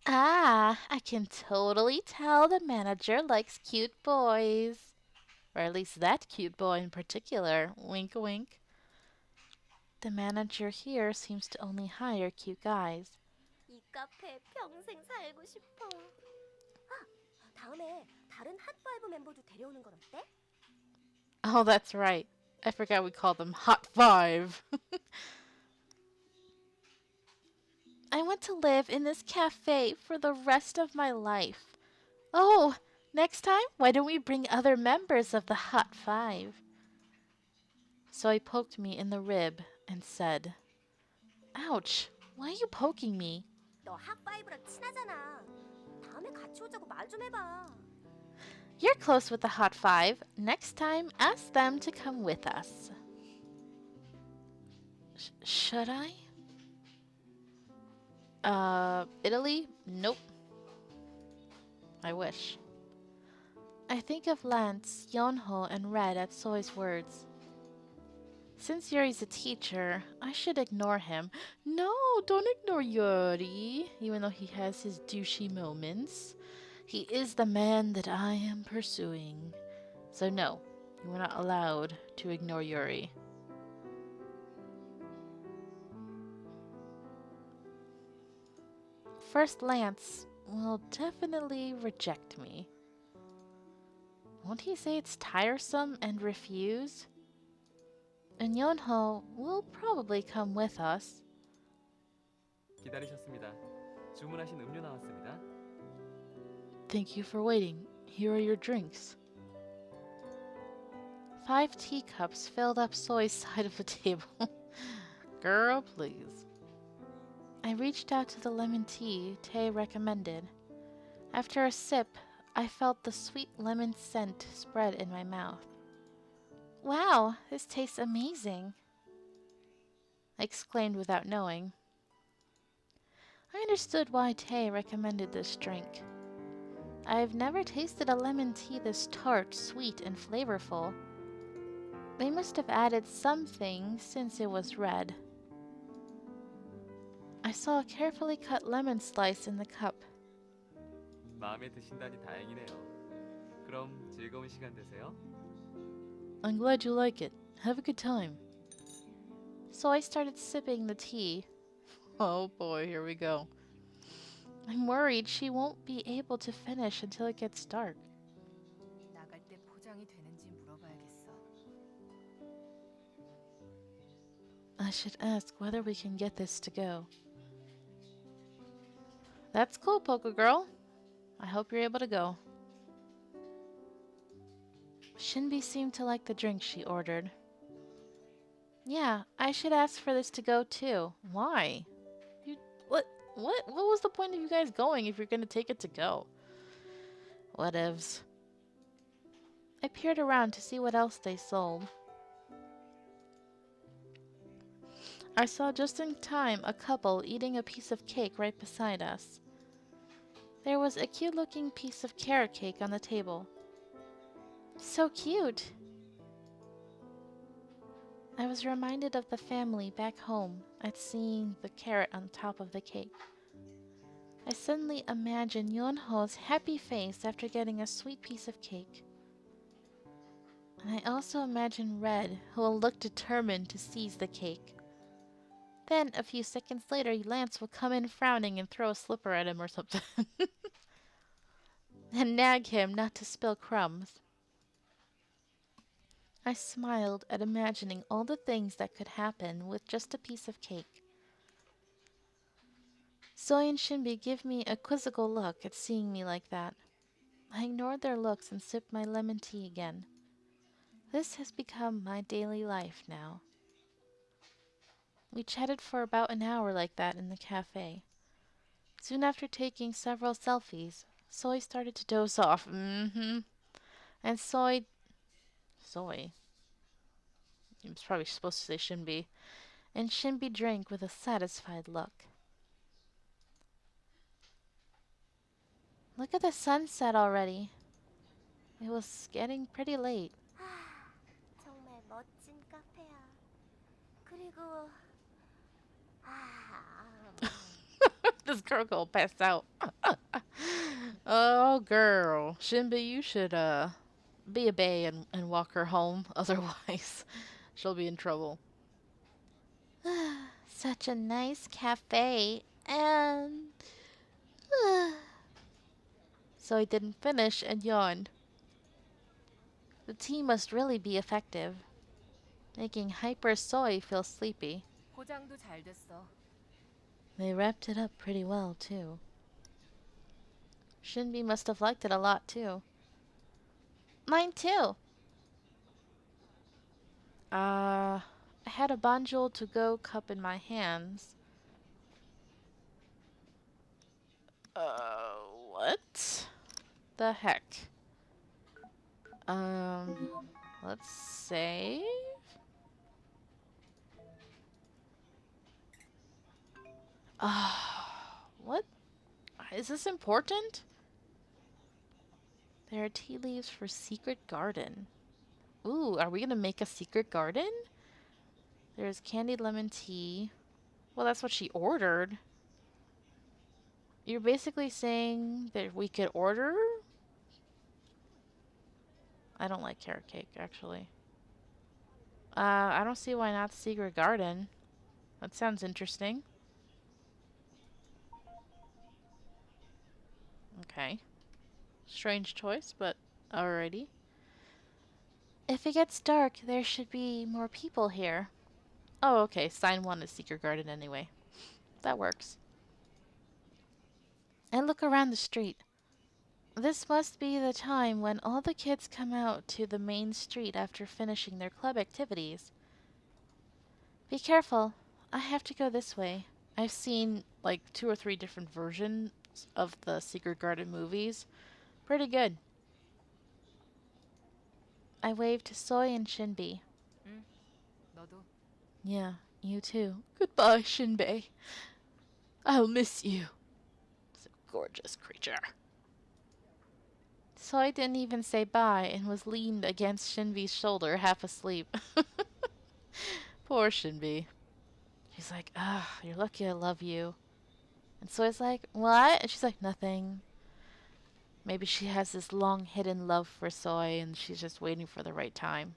I can totally tell the manager likes cute boys. Or at least that cute boy in particular. Wink, wink. The manager here seems to only hire cute guys. 이 카페에 평생 살고 싶어. 다음에 다른 핫5 멤버도 데려오는 건 어때? Oh, that's right. I forgot we call them Hot 5. I want to live in this cafe for the rest of my life. Oh, next time, why don't we bring other members of the Hot 5? So he poked me in the rib and said, Ouch, why are you poking me? 너 핫5랑 친하잖아. 다음에 같이 오자고 말 좀 해봐. You're close with the Hot 5. Next time, ask them to come with us. Should I? Italy? Nope. I wish. I think of Lance, Yonho, and Red at Soy's words. Since Yuri's a teacher, I should ignore him. No, don't ignore Yuri, even though he has his douchey moments. He is the man that I am pursuing. So no, You were not allowed to ignore Yuri. First Lance will definitely reject me. Won't he say it's tiresome and refuse? And Yonho will probably come with us. 기다리셨습니다. 주문하신 음료 나왔습니다. Thank you for waiting. Here are your drinks. 5 teacups filled up Soy's side of the table. Girl, please. I reached out to the lemon tea Tay recommended. After a sip, I felt the sweet lemon scent spread in my mouth. Wow, this tastes amazing, I exclaimed without knowing. I understood why Tay recommended this drink. I've never tasted a lemon tea this tart, sweet, and flavorful. They must have added something since it was red. I saw a carefully cut lemon slice in the cup. 마음에 드신다니 다행이네요. 그럼 즐거운 시간 되세요. I'm glad you like it. Have a good time. So I started sipping the tea. Oh boy, here we go. I'm worried she won't be able to finish until it gets dark. 나갈 때 포장이 되는지 물어봐야겠어. I should ask whether we can get this to go. That's cool, Polka Girl. I hope you're able to go. Shinbi seemed to like the drink she ordered. Yeah, I should ask for this to go too. Why? What was the point of you guys going if you're gonna take it to go? Whatevs. I peered around to see what else they sold. I saw just in time a couple eating a piece of cake right beside us. There was a cute-looking piece of carrot cake on the table. So cute! I was reminded of the family back home at seeing the carrot on top of the cake. I suddenly imagined Yonho's happy face after getting a sweet piece of cake. And I also imagined Red, who will look determined to seize the cake. Then, a few seconds later, Lance will come in frowning and throw a slipper at him or something. And nag him not to spill crumbs. I smiled at imagining all the things that could happen with just a piece of cake. Soy and Shinbi give me a quizzical look at seeing me like that. I ignored their looks and sipped my lemon tea again. This has become my daily life now. We chatted for about an hour like that in the cafe. Soon after taking several selfies, Soy started to doze off. And Soy, he was probably supposed to say Shinbi. And Shinbi drank with a satisfied look. Look at the sunset already. It was getting pretty late. 정말 멋진 카페야. 그리고 This girl gonna pass out. Oh, girl. Shinbi, you should be a bae and walk her home. Otherwise, she'll be in trouble. Such a nice cafe. And... So I didn't finish and yawned. The tea must really be effective, making Hyper Soy feel sleepy. 포장도 잘 됐어. They wrapped it up pretty well, too. Shinbi must have liked it a lot, too. Mine, too. I had a Banjul to-go cup in my hands. What the heck? Let's save. What? Is this important? There are tea leaves for secret garden. Ooh, are we gonna make a secret garden? There's candied lemon tea. Well, that's what she ordered. You're basically saying that we could order? I don't like carrot cake, actually. I don't see why not Secret Garden. That sounds interesting. Okay. Strange choice, but alrighty. If it gets dark, there should be more people here. Oh, okay. Sign 1 is Secret Garden anyway. That works. I look around the street. This must be the time when all the kids come out to the main street after finishing their club activities. Be careful. I have to go this way. I've seen like 2 or 3 different versions of the Secret Garden movies. Pretty good. I waved to Soy and Shinbi. 응, 너도. Yeah, you too. Goodbye, Shinbei. I'll miss you. It's a gorgeous creature. Soy didn't even say bye and was leaned against Shinbi's shoulder, half asleep. Poor Shinbi. She's like, ah, you're lucky I love you. And Soy's like, what? And she's like, nothing. Maybe she has this long hidden love for Soy and she's just waiting for the right time.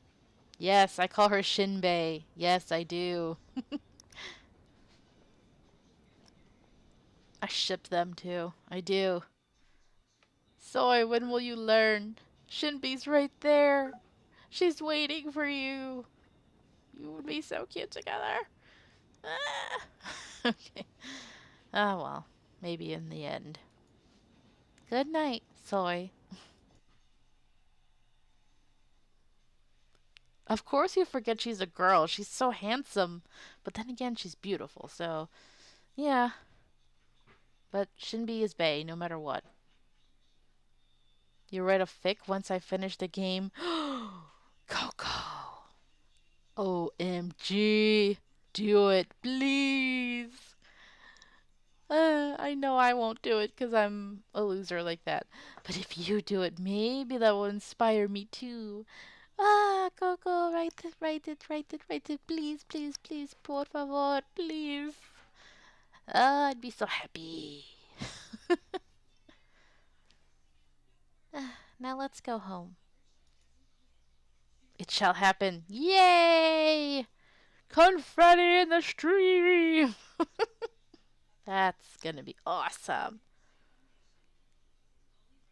Yes, I call her Shinbei. Yes, I do. I ship them too. I do. Soy, when will you learn? Shinbi's right there. She's waiting for you. You would be so cute together. Ah. Okay. Ah, well. Maybe in the end. Good night, Soy. Of course you forget she's a girl. She's so handsome. But then again, she's beautiful, so... Yeah. But Shinbi is bae, no matter what. You write a fic once I finish the game. Coco. OMG. Do it, please. I know I won't do it because I'm a loser like that. But if you do it, maybe that will inspire me too. Ah, Coco, write it, write it, write it, write it. Please, please, please, por favor, please. Ah, I'd be so happy. Now let's go home. It shall happen. Yay! Confetti in the stream! That's gonna be awesome.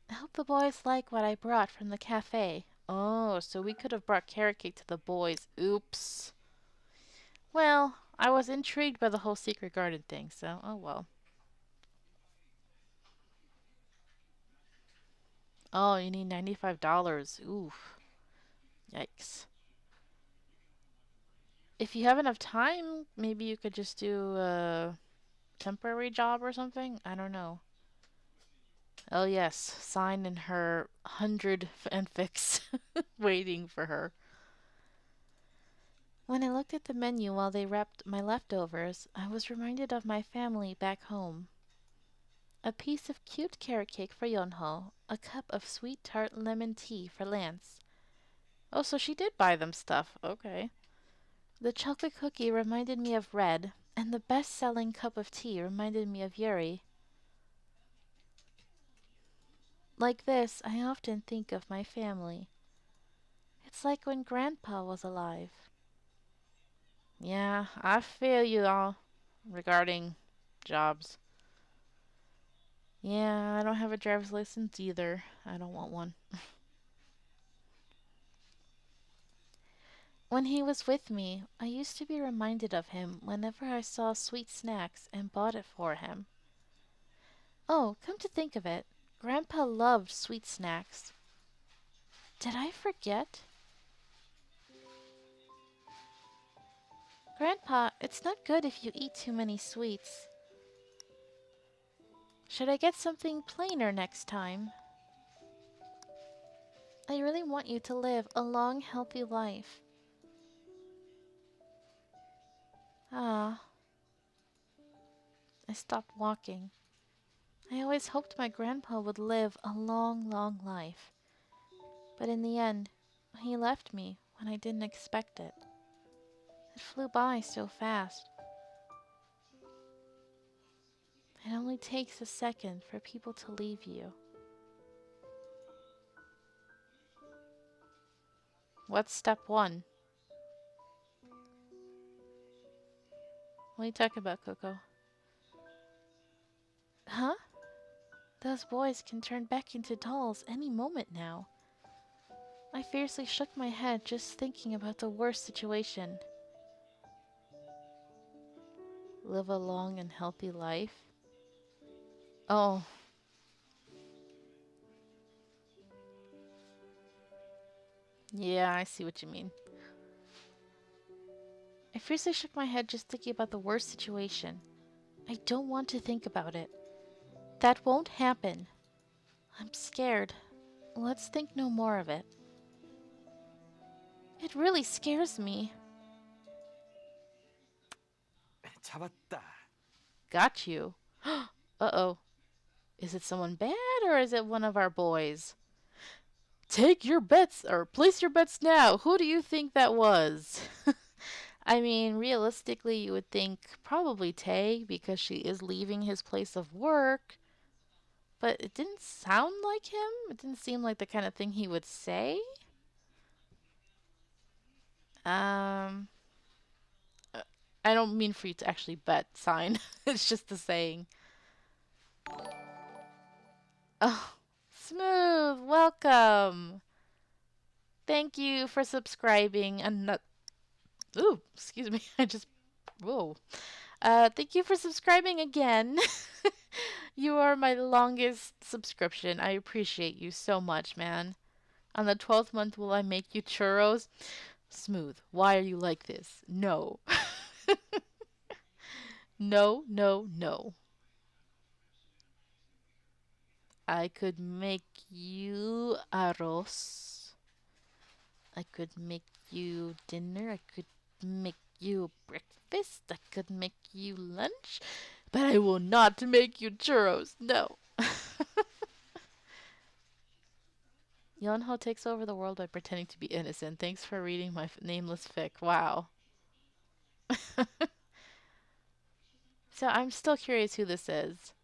I hope the boys like what I brought from the cafe. Oh, so we could have brought carrot cake to the boys. Oops. Well, I was intrigued by the whole secret garden thing, so oh well. Oh, you need $95. Oof. Yikes. If you have enough time, maybe you could just do a temporary job or something? I don't know. Oh yes, sign in her 100 fanfics waiting for her. When I looked at the menu while they wrapped my leftovers, I was reminded of my family back home. A piece of cute carrot cake for Yonho, a cup of sweet tart lemon tea for Lance. Oh, so she did buy them stuff. Okay. The chocolate cookie reminded me of Red, and the best-selling cup of tea reminded me of Yuri. Like this, I often think of my family. It's like when Grandpa was alive. Yeah, I feel you all regarding jobs. Yeah, I don't have a driver's license either. I don't want one. When he was with me, I used to be reminded of him whenever I saw sweet snacks and bought it for him. Oh, come to think of it, Grandpa loved sweet snacks. Did I forget? Grandpa, it's not good if you eat too many sweets. Should I get something plainer next time? I really want you to live a long, healthy life. Ah. I stopped walking. I always hoped my grandpa would live a long, long life. But in the end, he left me when I didn't expect it. It flew by so fast. It only takes a second for people to leave you. What's step one? What are you talking about, Coco? Huh? Those boys can turn back into dolls any moment now. I fiercely shook my head just thinking about the worst situation. Live a long and healthy life? Oh. Yeah, I see what you mean. I fiercely shook my head just thinking about the worst situation. I don't want to think about it. That won't happen. I'm scared. Let's think no more of it. It really scares me. 잡았다. Got you. Uh-oh. Is it someone bad or is it one of our boys? Take your bets or place your bets now. Who do you think that was? I mean, realistically, you would think probably Tay because she is leaving his place of work. But it didn't sound like him. It didn't seem like the kind of thing he would say. Um, uh, I don't mean for you to actually bet, sign. It's just a saying. Oh, Smooth, welcome. Thank you for subscribing and not. Ooh, excuse me. I just. Whoa. Thank you for subscribing again. You are my longest subscription. I appreciate you so much, man. On the 12th month, will I make you churros? Smooth, why are you like this? No. No, no, no. I could make you arroz. I could make you dinner. I could make you breakfast. I could make you lunch. But I will not make you churros. No. Yonho takes over the world by pretending to be innocent. Thanks for reading my nameless fic. Wow. So I'm still curious who this is.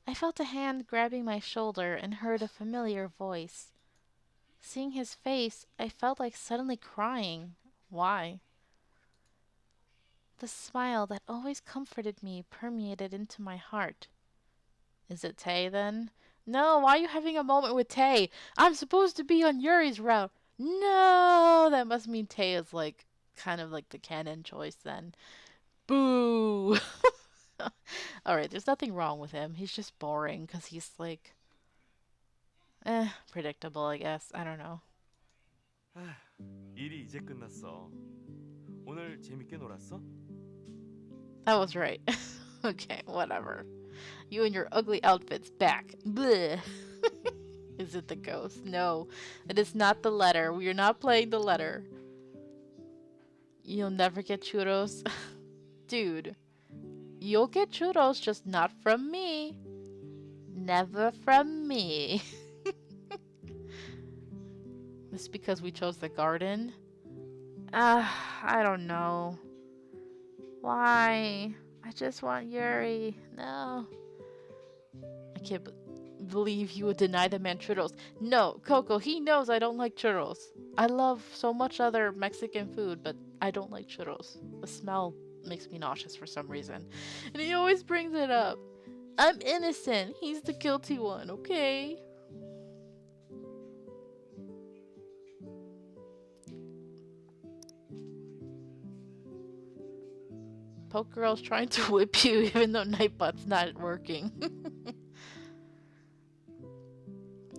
I felt a hand grabbing my shoulder and heard a familiar voice. Seeing his face, I felt like suddenly crying. Why? The smile that always comforted me permeated into my heart. Is it Tay then? No, why are you having a moment with Tay? I'm supposed to be on Yuri's route. No, that must mean Tay is like kind of like the canon choice then. Boo! Alright, there's nothing wrong with him. He's just boring because he's like, predictable, I guess. I don't know. 아, 일이 이제 끝났어. 오늘 재밌게 놀았어? That was right. Okay, whatever. You and your ugly outfits back. Bleh. Is it the ghost? No, it is not the letter. We are not playing the letter. You'll never get churros. Dude, you'll get churros, just not from me. Never from me. It's because we chose the garden? I don't know. Why? I just want Yuri. No. I can't believe you would deny the man churros. No, Coco, he knows I don't like churros. I love so much other Mexican food, but I don't like churros. The smell makes me nauseous for some reason. And he always brings it up. I'm innocent. He's the guilty one, okay? Poke Girl's trying to whip you even though Nightbot's not working.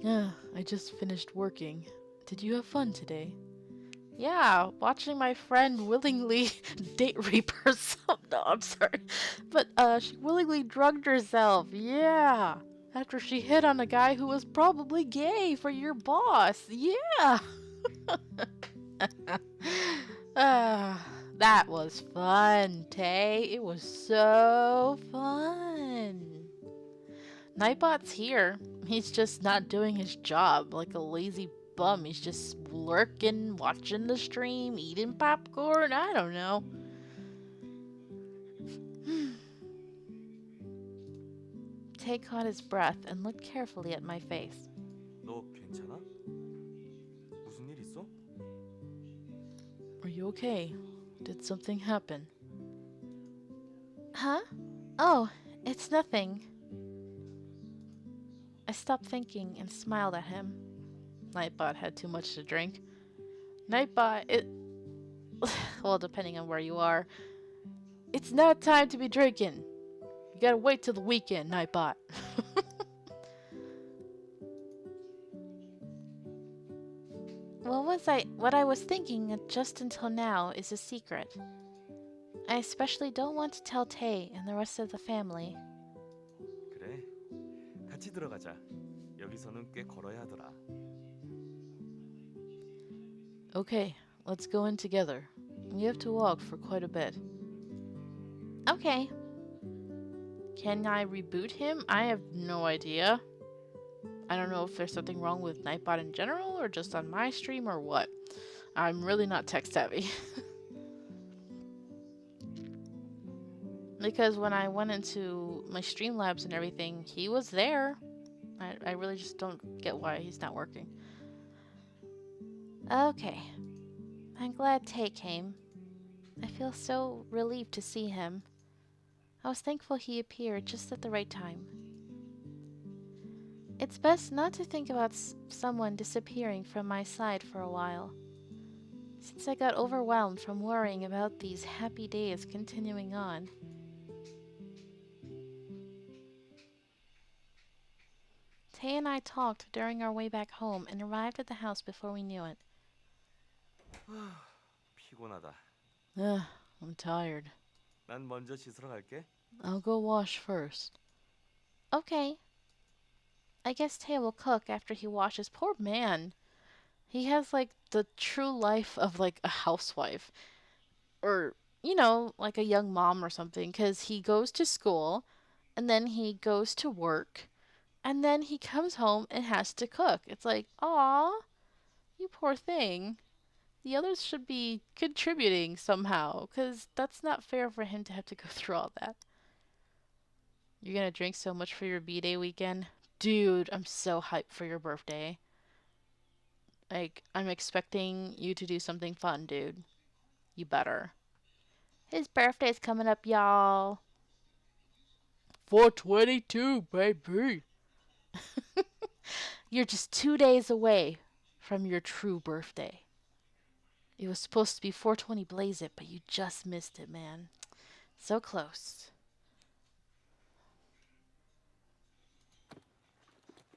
I just finished working. Did you have fun today? Yeah, watching my friend willingly date rape herself. No, I'm sorry. But she willingly drugged herself. Yeah. After she hit on a guy who was probably gay for your boss. Yeah. That was fun, Tay. It was so fun. Nightbot's here. He's just not doing his job like a lazy bum. He's just lurking, watching the stream, eating popcorn. I don't know. Tay caught his breath and looked carefully at my face. 너 괜찮아? you okay? Did something happen? Huh? Oh, it's nothing. I stopped thinking and smiled at him. Nightbot had too much to drink. Nightbot, well, depending on where you are, it's not time to be drinking. You gotta wait till the weekend, Nightbot. What I was thinking just until now is a secret. I especially don't want to tell Tay and the rest of the family. 그래, 같이 들어가자. 여기서는 꽤 걸어야 하더라. Okay, let's go in together. We have to walk for quite a bit. Okay. Can I reboot him? I have no idea. I don't know if there's something wrong with Nightbot in general or just on my stream or what. I'm really not tech savvy. Because when I went into my Streamlabs and everything, he was there. I really just don't get why he's not working. Okay. I'm glad Tay came. I feel so relieved to see him. I was thankful he appeared just at the right time. It's best not to think about someone disappearing from my side for a while, since I got overwhelmed from worrying about these happy days continuing on. Tay and I talked during our way back home and arrived at the house before we knew it. 피곤하다. Ugh, I'm tired. 난 먼저 씻으러 갈게. I'll go wash first. Okay. I guess Tay will cook after he washes. Poor man. He has like the true life of like a housewife. Or, like a young mom or something. Because he goes to school, and then he goes to work, and then he comes home and has to cook. It's like, aw, you poor thing. The others should be contributing somehow, because that's not fair for him to have to go through all that. You're gonna drink so much for your B-Day weekend? Dude, I'm so hyped for your birthday. Like, I'm expecting you to do something fun, dude. You better. His birthday's coming up, y'all. 422, baby. You're just 2 days away from your true birthday. It was supposed to be 420 Blaze It, but you just missed it, man. So close.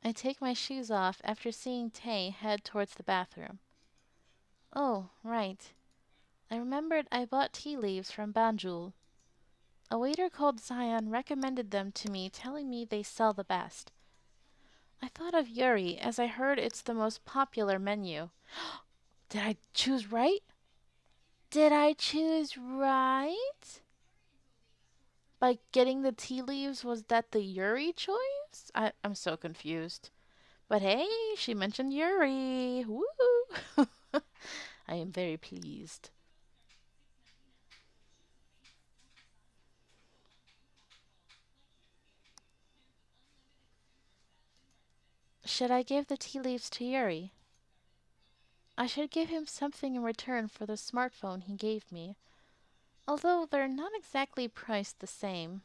I take my shoes off after seeing Tay head towards the bathroom. Oh, right. I remembered I bought tea leaves from Banjul. A waiter called Zion recommended them to me, telling me they sell the best. I thought of Yuri, as I heard it's the most popular menu. Did I choose right? Did I choose right? By getting the tea leaves, was that the Yuri choice? I'm so confused. But hey, she mentioned Yuri. Woo! I am very pleased. Should I give the tea leaves to Yuri? I should give him something in return for the smartphone he gave me, although they're not exactly priced the same.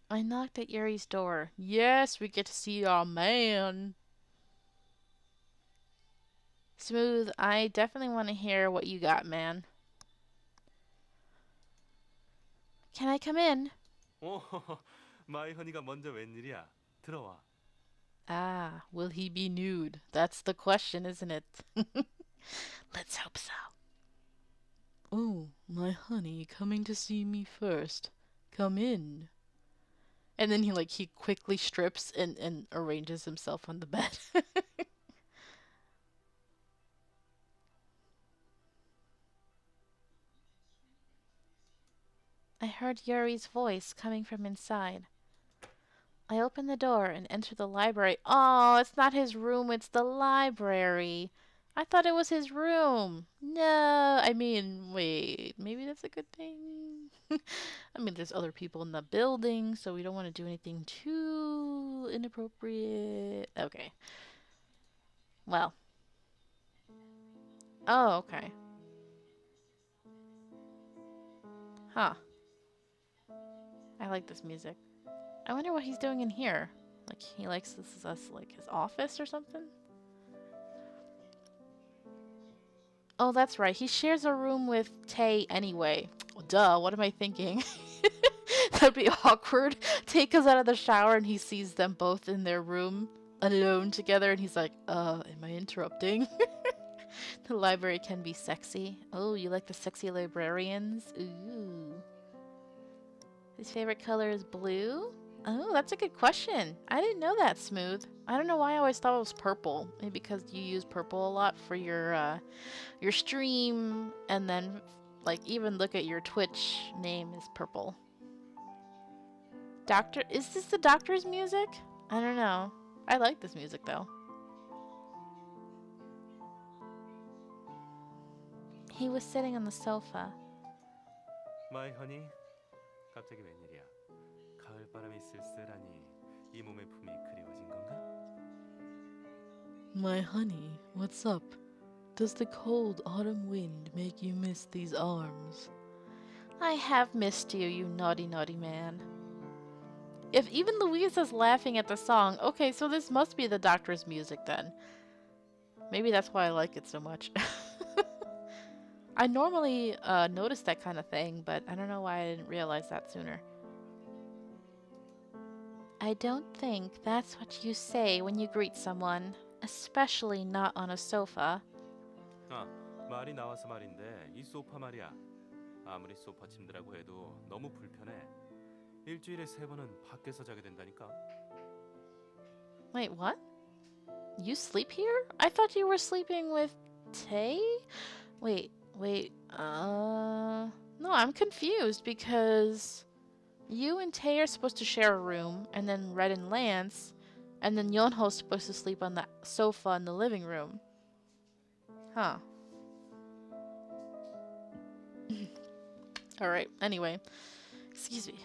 I knocked at Yuri's door. Yes, we get to see our man. Smooth, I definitely want to hear what you got, man. Can I come in? 오, 마이 허니가 먼저 웬일이야? 들어와. Ah, will he be nude? That's the question, isn't it? Let's hope so. Oh, my honey, coming to see me first. Come in. And then he quickly strips and arranges himself on the bed. I heard Yuri's voice coming from inside. I open the door and enter the library. Oh, it's not his room, it's the library. I thought it was his room. No, I mean, wait, maybe that's a good thing. I mean, there's other people in the building, so we don't want to do anything too inappropriate. Okay. Well, Oh, okay. Huh. I like this music. I wonder what he's doing in here. Like, he likes this as us, like, his office or something? Oh, that's right. He shares a room with Tay anyway. Duh, what am I thinking? That'd be awkward. Tay goes out of the shower and he sees them both in their room alone together and he's like, am I interrupting? The library can be sexy. Oh, you like the sexy librarians? Ooh. His favorite color is blue? Oh, that's a good question. I didn't know that, Smooth. I don't know why I always thought it was purple. Maybe because you use purple a lot for your stream, and then, like, even look at your Twitch name is purple. Doctor, is this the Doctor's music? I don't know. I like this music, though. He was sitting on the sofa. My honey, 갑자기 웬일이야? 가을바람이 쓸쓸하니 이 몸의 품이 그리워진 건가? My honey, what's up? Does the cold autumn wind make you miss these arms? I have missed you, you naughty, naughty man. If even Louisa's laughing at the song, okay, so this must be the Doctor's music then. Maybe that's why I like it so much. I normally notice that kind of thing, but I don't know why I didn't realize that sooner. I don't think that's what you say when you greet someone, especially not on a sofa. 아, 말이 나와서 말인데 이 소파 말이야. 아무리 소파 침대라고 해도 너무 불편해. 일주일에 3번은 밖에서 자게 된다니까. Wait, what? You sleep here? I thought you were sleeping with Tay? Wait. No, I'm confused because you and Tay are supposed to share a room, and then Red and Lance, and then Yonho's supposed to sleep on the sofa in the living room. Huh. Alright, anyway. Excuse me.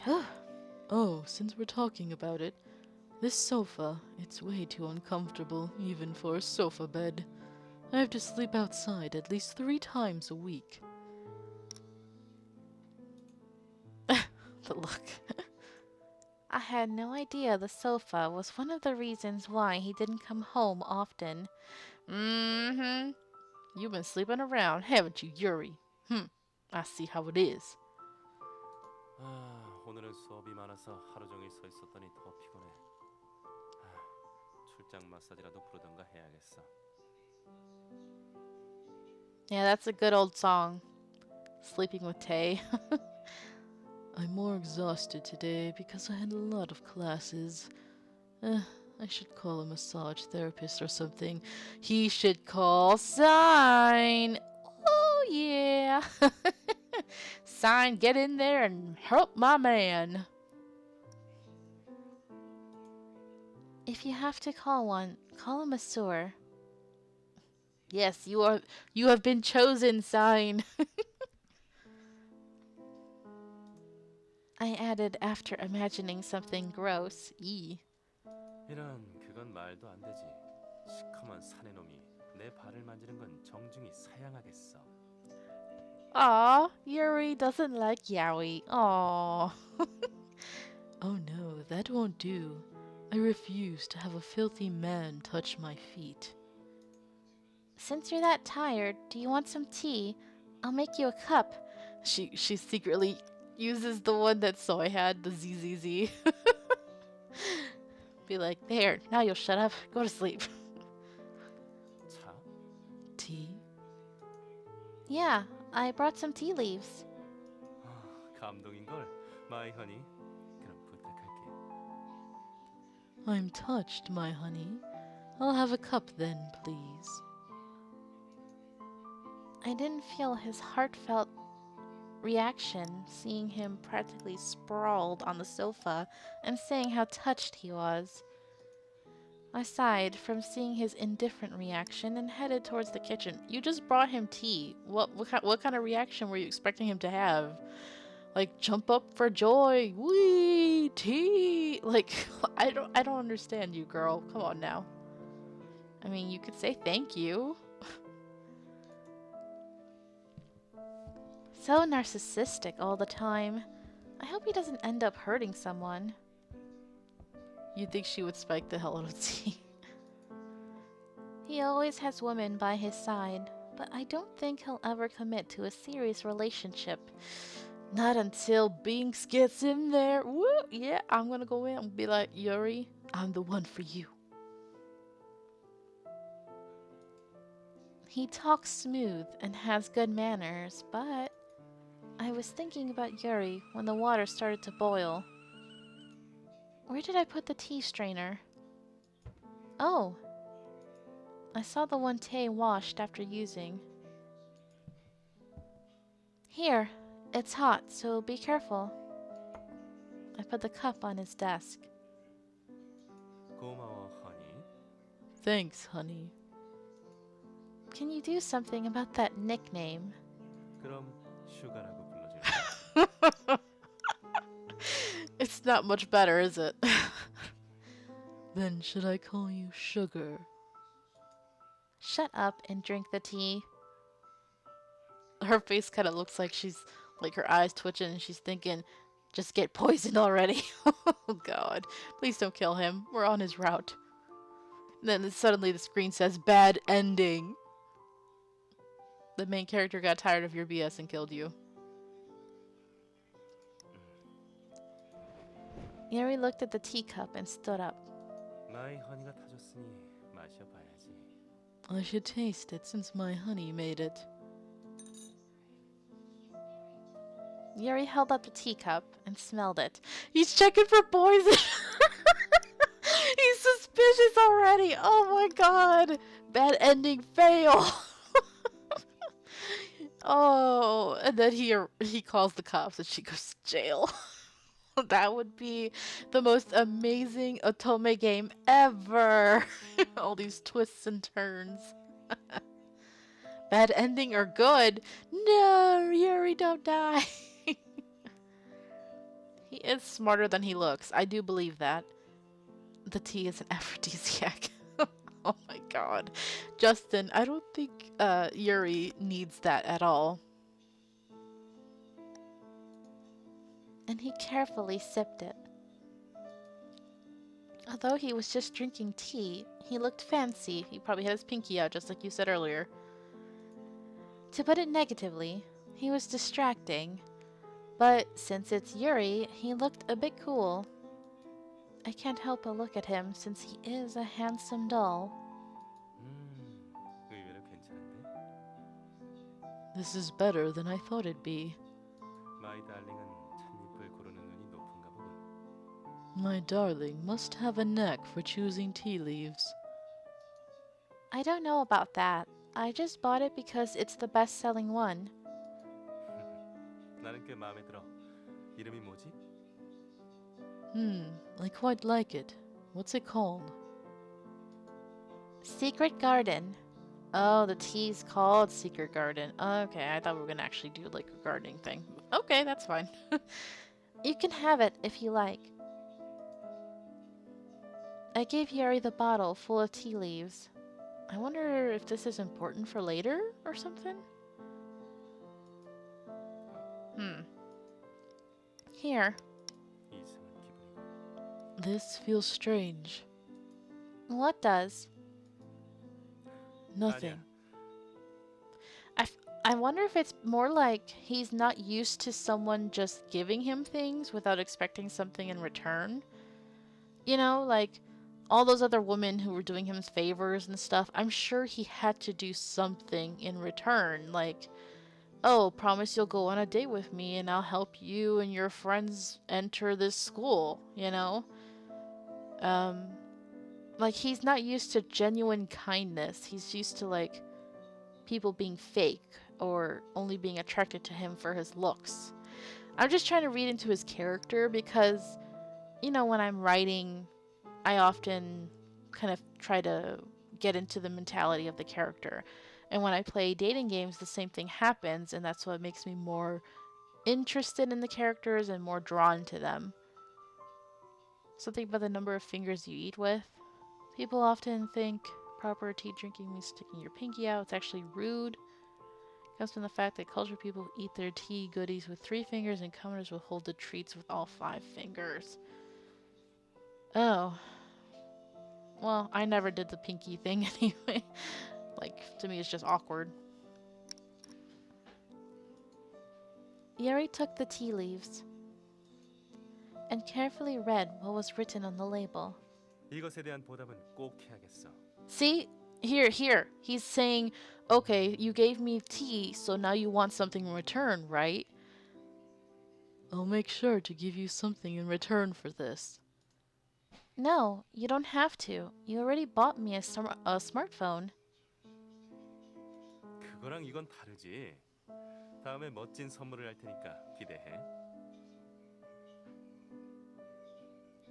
Oh, since we're talking about it, this sofa, it's way too uncomfortable, even for a sofa bed. I have to sleep outside at least 3 times a week. The look. I had no idea the sofa was one of the reasons why he didn't come home often. Mm-hmm. You've been sleeping around, haven't you, Yuri? I see how it is. 아, 오늘은 수업이 많아서 하루 종일 서 있었더니 더 피곤해. 출장 마사지라도 부르던가 해야겠어. Yeah, that's a good old song. Sleeping with Tay. I'm more exhausted today because I had a lot of classes. I should call a massage therapist or something. He should call Sign. Oh, yeah. Sign, get in there and help my man. If you have to call one, call a masseur. Yes, you have been chosen, Sign. I added after imagining something gross. Eee. 이런 그건 말도 안 되지. 시커먼 사내 놈이 내 발을 만지는 건 정중히 사양하겠어. Aw, Yuri doesn't like yaoi. Aw. Oh no, that won't do. I refuse to have a filthy man touch my feet. Since you're that tired, do you want some tea? I'll make you a cup. She secretly uses the one that Soy had, the ZZZ. Be like, there, now you'll shut up. Go to sleep. 차? Tea? Yeah, I brought some tea leaves. 감동인걸. My honey. 그럼 부탁할게. I'm touched, my honey. I'll have a cup then, please. I didn't feel his heartfelt reaction seeing him practically sprawled on the sofa and saying how touched he was. I sighed from seeing his indifferent reaction and headed towards the kitchen. You just brought him tea. What kind of reaction were you expecting him to have? Like, jump up for joy? Wee, tea? Like, I don't understand you, girl. Come on now. I mean, you could say thank you. So narcissistic all the time. I hope he doesn't end up hurting someone. You'd think she would spike the hell out of tea. He always has women by his side, but I don't think he'll ever commit to a serious relationship. Not until Binks gets in there. Woo! Yeah, I'm gonna go in and be like, Yuri, I'm the one for you. He talks smooth and has good manners, but I was thinking about Yuri when the water started to boil. Where did I put the tea strainer? Oh, I saw the one Tay washed after using. Here, it's hot, so be careful. I put the cup on his desk. 고마워, honey. Thanks, honey. Can you do something about that nickname? 그럼 슈가라고 불러줄까? It's not much better, is it? Then should I call you Sugar? Shut up and drink the tea. Her face kind of looks like she's, like her eyes twitching and she's thinking, just get poisoned already. Oh god. Please don't kill him. We're on his route. And then suddenly the screen says, bad ending. The main character got tired of your BS and killed you. Yuri looked at the teacup and stood up. My honey가 타줬으니 마셔봐야지. I should taste it since my honey made it. Yuri held up the teacup and smelled it. He's checking for poison! He's suspicious already! Oh my god! Bad ending fail! Oh, and then he calls the cops and she goes to jail. That would be the most amazing Otome game ever! All these twists and turns. Bad ending or good? No, Yuri, don't die! He is smarter than he looks. I do believe that. The tea is an aphrodisiac. Oh my god. Justin, I don't think Yuri needs that at all. And he carefully sipped it. Although he was just drinking tea, he looked fancy. He probably had his pinky out, just like you said earlier. To put it negatively, he was distracting. But since it's Yuri, he looked a bit cool. I can't help but look at him since he is a handsome doll. 의외로 괜찮은데? This is better than I thought it'd be. My darling은 찻잎을 고르는 눈이 높은가 보군. My darling must have a knack for choosing tea leaves. I don't know about that. I just bought it because it's the best-selling one. 나는 꽤 마음에 들어. 이름이 뭐지? I quite like it. What's it called? Secret Garden. Oh, the tea's called Secret Garden. Okay, I thought we were gonna actually do like a gardening thing. Okay, that's fine. You can have it if you like. I gave Yuri the bottle full of tea leaves. I wonder if this is important for later or something? Here. 이상한 기분이고. This feels strange. What does? Nothing. I wonder if it's more like he's not used to someone just giving him things without expecting something in return. You know, like all those other women who were doing him favors and stuff, I'm sure he had to do something in return. Like, oh, promise you'll go on a date with me and I'll help you and your friends enter this school, you know? Like, he's not used to genuine kindness. He's used to, like, people being fake or only being attracted to him for his looks. I'm just trying to read into his character because, you know, when I'm writing, I often kind of try to get into the mentality of the character. And when I play dating games, the same thing happens, and that's what makes me more interested in the characters and more drawn to them. Something about the number of fingers you eat with. People often think proper tea drinking means sticking your pinky out. It's actually rude. Comes from the fact that cultured people eat their tea goodies with 3 fingers and commoners will hold the treats with all 5 fingers. Oh. Well, I never did the pinky thing anyway. Like, to me it's just awkward. Yuri took the tea leaves and carefully read what was written on the label. 이것에 대한 보답은 꼭 해야겠어. See? Here. He's saying, okay, you gave me tea, so now you want something in return, right? I'll make sure to give you something in return for this. No, you don't have to. You already bought me a smartphone. 그거랑 이건 다르지. 다음에 멋진 선물을 할 테니까 기대해.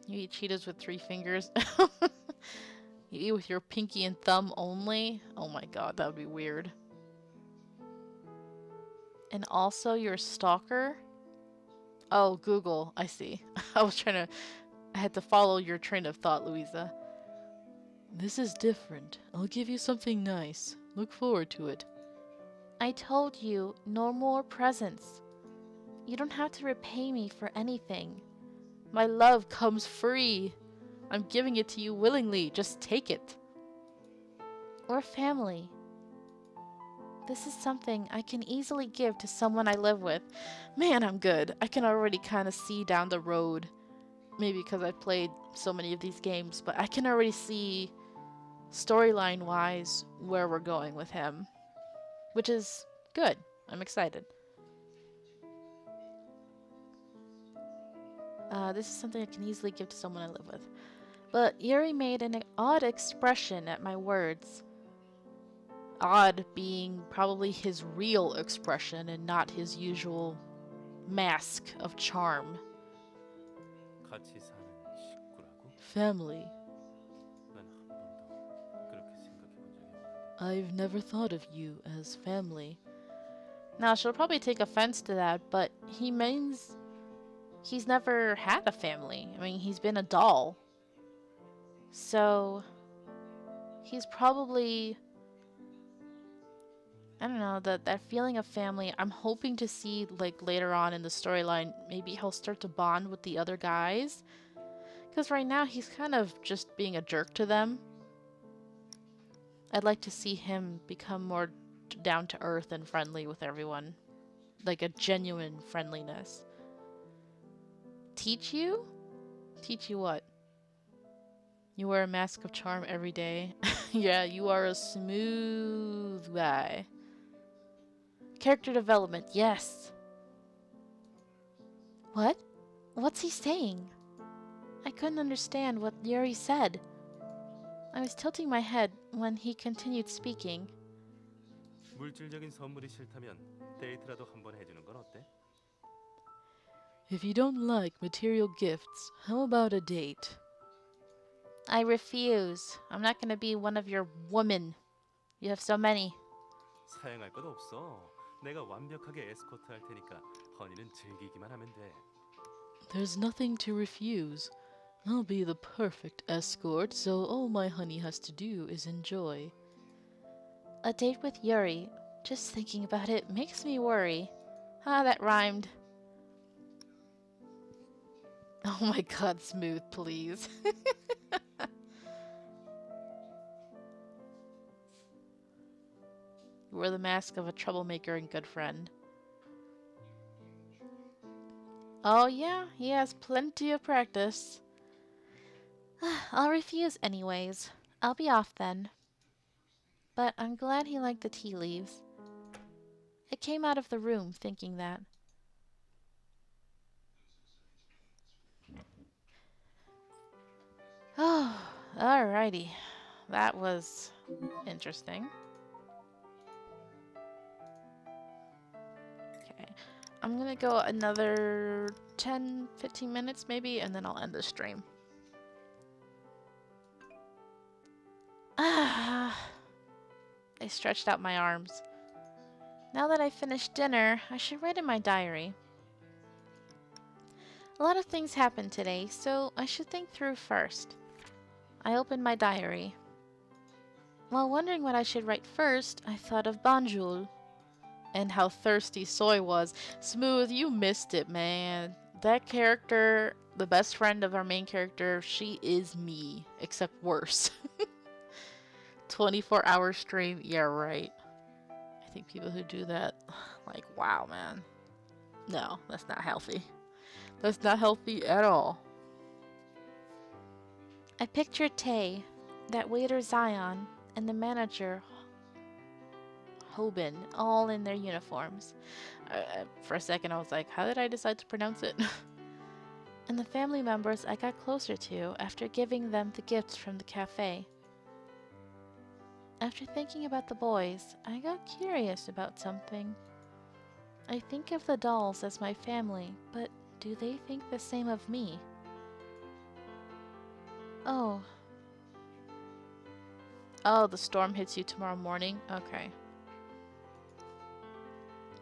You eat Cheetos with 3 fingers? You eat with your pinky and thumb only? Oh my god, that would be weird. And also, you're a stalker? Oh, Google. I see. I had to follow your train of thought, Louisa. This is different. I'll give you something nice. Look forward to it. I told you, no more presents. You don't have to repay me for anything. My love comes free. I'm giving it to you willingly. Just take it. We're family. This is something I can easily give to someone I live with. Man, I'm good. I can already kind of see down the road. Maybe because I've played so many of these games, but I can already see storyline-wise where we're going with him. Which is good. I'm excited. This is something I can easily give to someone I live with. But Yuri made an odd expression at my words. Odd being probably his real expression and not his usual mask of charm. 같이 사는 식구라고? Family. 난 한 번도 그렇게 생각해 본 적이 없는데. I've never thought of you as family. Now, she'll probably take offense to that, but he means he's never had a family. I mean, he's been a doll. So, he's probably, I don't know, that feeling of family. I'm hoping to see, like, later on in the storyline, maybe he'll start to bond with the other guys. Because right now, he's kind of just being a jerk to them. I'd like to see him become more down to earth and friendly with everyone. Like a genuine friendliness. Teach you? Teach you what? You wear a mask of charm every day. Yeah, you are a smooth guy. Character development, yes. What? What's he saying? I couldn't understand what Yuri said. I was tilting my head when he continued speaking. 물질적인 선물이 싫다면 데이트라도 한번 해주는 건 어때? If you don't like material gifts, how about a date? I refuse. I'm not gonna be one of your women. You have so many. 사양할 것 없어. 내가 완벽하게 에스코트 할 테니까 허니는 즐기기만 하면 돼. There's nothing to refuse. I'll be the perfect escort, so all my honey has to do is enjoy. A date with Yuri. Just thinking about it makes me worry. Ah, that rhymed. Oh my god, Smooth, please. You wear the mask of a troublemaker and good friend. Oh yeah, he has plenty of practice. I'll refuse anyways. I'll be off then. But I'm glad he liked the tea leaves. I came out of the room thinking that. Oh, alrighty. That was interesting. Okay. I'm gonna go another 10-15 minutes maybe, and then I'll end the stream. I stretched out my arms. Now that I've finished dinner, I should write in my diary. A lot of things happened today, so I should think through first. I opened my diary. While wondering what I should write first, I thought of Banjul. and how thirsty Soy was. Smooth, you missed it, man. That character, the best friend of our main character, she is me, except worse. 24-hour stream, yeah, right. I think people who do that, like, wow, man. No, that's not healthy. That's not healthy at all. I pictured Tay, that waiter Zion, and the manager Hoban, all in their uniforms. For a second, I was like, how did I decide to pronounce it? And the family members I got closer to after giving them the gifts from the cafe. After thinking about the boys, I got curious about something. I think of the dolls as my family, but do they think the same of me? Oh. Oh, the storm hits you tomorrow morning? Okay.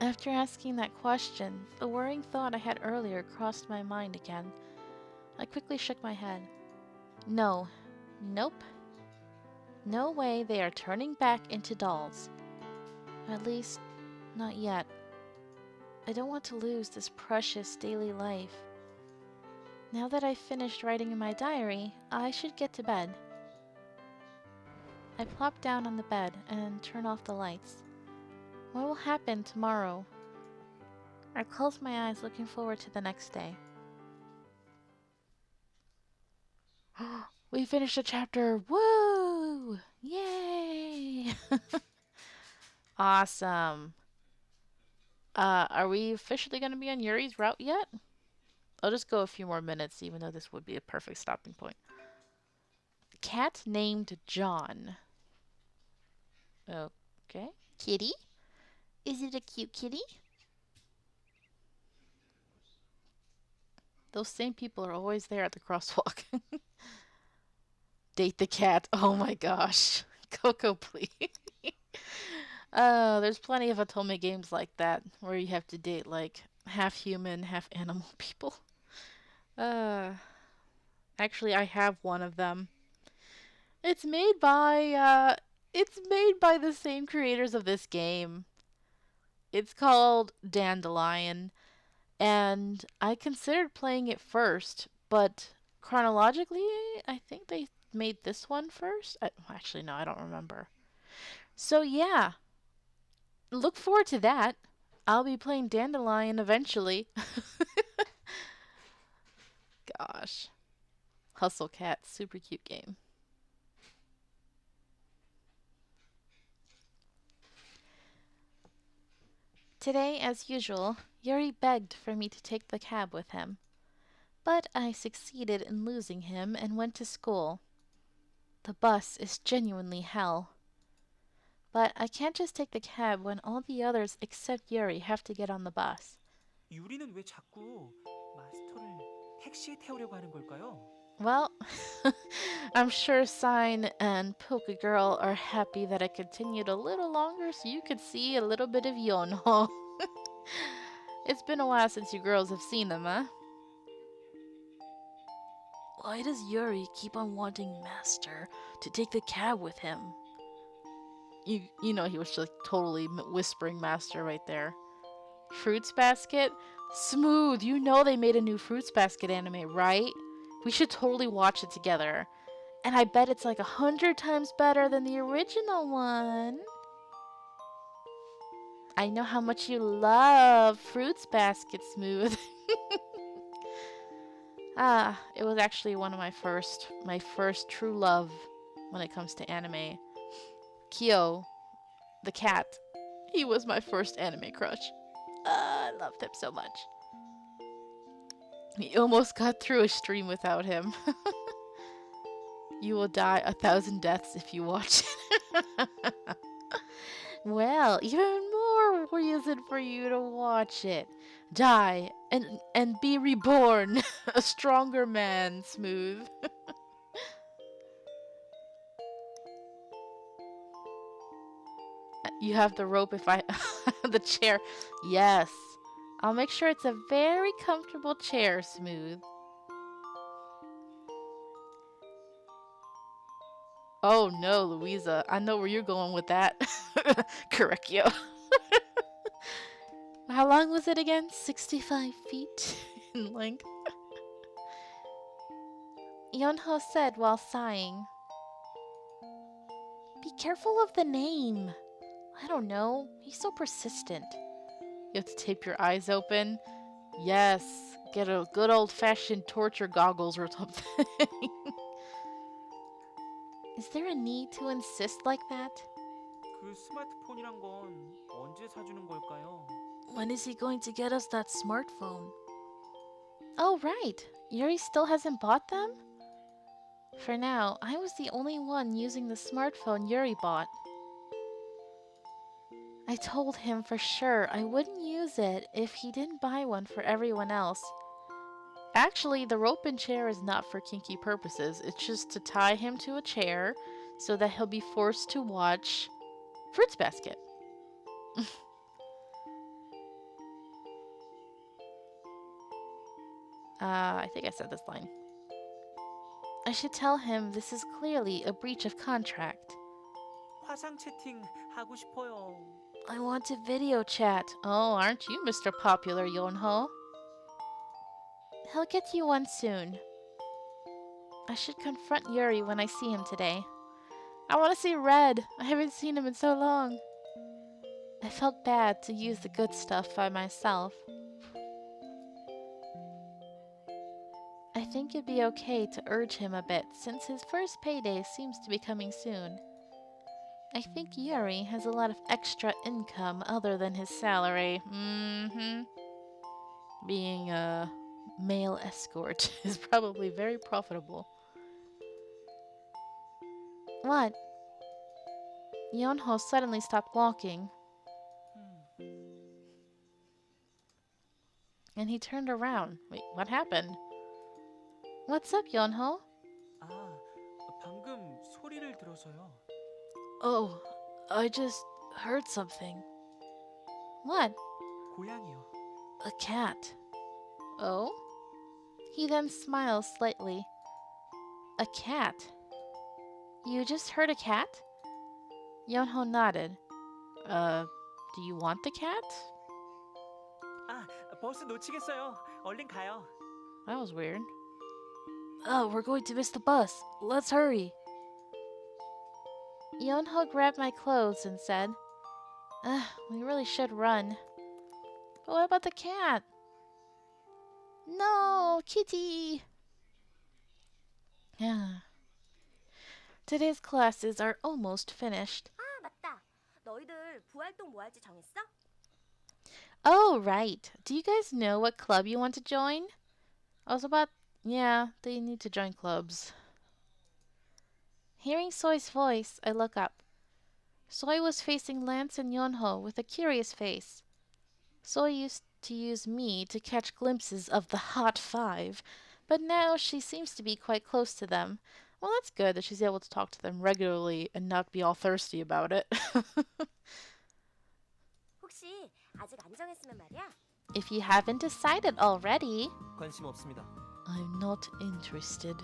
After asking that question, the worrying thought I had earlier crossed my mind again. I quickly shook my head. No. Nope. No way they are turning back into dolls. At least, not yet. I don't want to lose this precious daily life. Now that I've finished writing in my diary, I should get to bed. I plop down on the bed and turn off the lights. What will happen tomorrow? I close my eyes looking forward to the next day. We finished a chapter! Woo! Yay! Awesome. Are we officially going to be on Yuri's route yet? I'll just go a few more minutes, even though this would be a perfect stopping point. Cat named John. Okay. Kitty? Is it a cute kitty? Those same people are always there at the crosswalk. Date the cat. Oh my gosh. Coco, please. There's plenty of Otome games like that where you have to date like half human, half animal people. Actually, I have one of them. It's made by the same creators of this game. It's called Dandelion, and I considered playing it first, but chronologically, I think they made this one first. Actually, no, I don't remember. So yeah, look forward to that. I'll be playing Dandelion eventually. Gosh. Hustle Cat, super cute game. Today, as usual, Yuri begged for me to take the cab with him. But I succeeded in losing him and went to school. The bus is genuinely hell. But I can't just take the cab when all the others except Yuri have to get on the bus. 유리는 왜 자꾸 마스터를 택시에 태우려고 하는 걸까요? Well, I'm sure Sign and Polka Girl are happy that I continued a little longer so you could see a little bit of Yonho. It's been a while since you girls have seen them, huh? Why does Yuri keep on wanting Master to take the cab with him? You know he was just totally whispering Master right there. Fruits Basket? Smooth, you know they made a new Fruits Basket anime, right? We should totally watch it together. And I bet it's like 100 times better than the original one. I know how much you love Fruits Basket, Smooth. It was actually one of my first true love when it comes to anime. Kyo, the cat, he was my first anime crush. I loved him so much. We almost got through a stream without him. You will die 1,000 deaths if you watch it. Well, even more reason for you to watch it. Die and be reborn. A stronger man, Smooth. You have the rope if I... the chair. Yes. I'll make sure it's a very comfortable chair, Smooth. Oh no, Louisa. I know where you're going with that. Correct you. How long was it again? 65 feet in length. Yonho said while sighing. Be careful of the name. I don't know. He's so persistent. You have to tape your eyes open. Yes. Get a good old-fashioned torture goggles or something. Is there a need to insist like that? 그 스마트폰이란 건 언제 사주는 걸까요? When is he going to get us that smartphone? Oh, right. Yuri still hasn't bought them? For now, I was the only one using the smartphone Yuri bought. I told him for sure I wouldn't use it if he didn't buy one for everyone else. Actually, the rope and chair is not for kinky purposes. It's just to tie him to a chair so that he'll be forced to watch Fruits Basket. I think I said this line. I should tell him this is clearly a breach of contract. 화상 채팅 하고 싶어요. I want to video chat. Oh, aren't you Mr. Popular, Yonho? He'll get you one soon. I should confront Yuri when I see him today. I want to see Red. I haven't seen him in so long. I felt bad to use the good stuff by myself. I think it'd be okay to urge him a bit since his first payday seems to be coming soon. I think Yuri has a lot of extra income other than his salary. Being a male escort is probably very profitable. What? Yonho suddenly stopped walking. And he turned around. Wait, what happened? What's up, Yonho? 아, 방금 소리를 들어서요. Oh, I just heard something. What? 고양이요. A cat. Oh? He then smiled slightly. A cat? You just heard a cat? Yonho nodded. Do you want the cat? 아, 버스 놓치겠어요. 얼른 가요. That was weird. Oh, we're going to miss the bus. Let's hurry. Yonho grabbed my clothes and said, we really should run. But what about the cat? No, kitty! Yeah. Today's classes are almost finished. 아, 맞다. 너희들 부활동 뭐 할지 정했어? Oh, right. Do you guys know what club you want to join? Yeah, they need to join clubs. Hearing Soi's voice, I look up. Soi was facing Lance and Yonho with a curious face. Soi used to use me to catch glimpses of the Hot Five, but now she seems to be quite close to them. Well, that's good that she's able to talk to them regularly and not be all thirsty about it. 혹시 아직 안 정했으면 말이야. If you haven't decided already, 관심 없습니다. I'm not interested.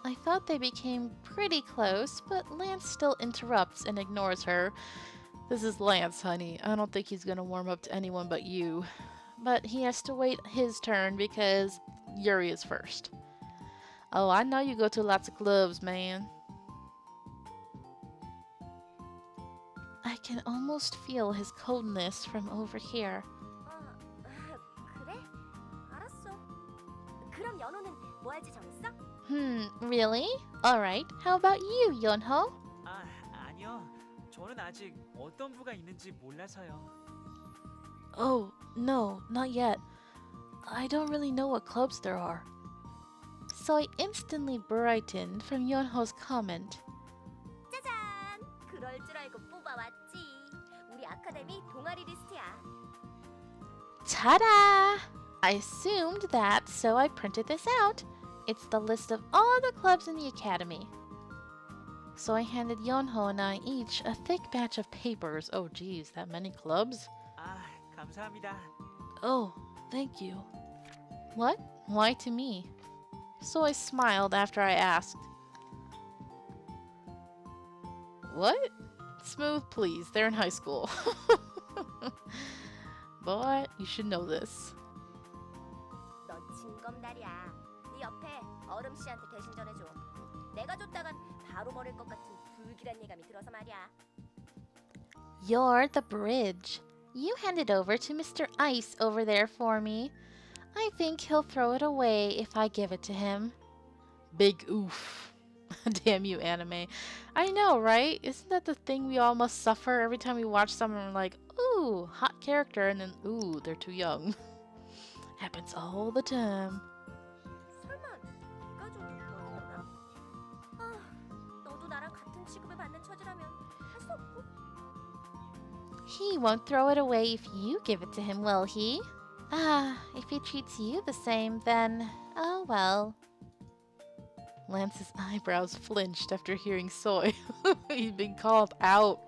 I thought they became pretty close, but Lance still interrupts and ignores her. This is Lance, honey. I don't think he's gonna warm up to anyone but you. But he has to wait his turn because Yuri is first. Oh, I know you go to lots of clubs, man. I can almost feel his coldness from over here. 그래? 알았어. 그럼 연호는 뭐 할지 정했어? Really? Alright, how about you, Yonho? 아, 아니요. 저는 아직 어떤 부가 있는지 몰라서요. Oh, no, not yet. I don't really know what clubs there are. So I instantly brightened from Yonho's comment. 짜잔! 그럴 줄 알고 뽑아왔지. 우리 아카데미 동아리 리스트야. Ta-da! I assumed that, so I printed this out. It's the list of all the clubs in the academy. So I handed Yonho and I each a thick batch of papers. Oh geez, that many clubs? 아, 감사합니다. Oh, thank you. What? Why to me? So I smiled after I asked. What? Smooth, please. They're in high school. Boy, you should know this. 넌 징검다리야. 네 옆에 얼음 씨한테 대신 전해줘. 내가 줬다간 바로 버릴 것 같은 불길한 예감이 들어서 말이야. You're the bridge. You hand it over to Mr. Ice over there for me. I think he'll throw it away if I give it to him. Big oof. Damn you, anime. I know, right? Isn't that the thing we all must suffer every time we watch someone like, ooh, hot character, and then, ooh, they're too young. Happens all the time. 설마 네가 줘도 그러려나? 아, 너도 나랑 같은 취급을 받는 처지라면 할 수 없고. He won't throw it away if you give it to him, will he? Ah, if he treats you the same, then, oh well. Lance's eyebrows flinched after hearing Soy. He's been called out.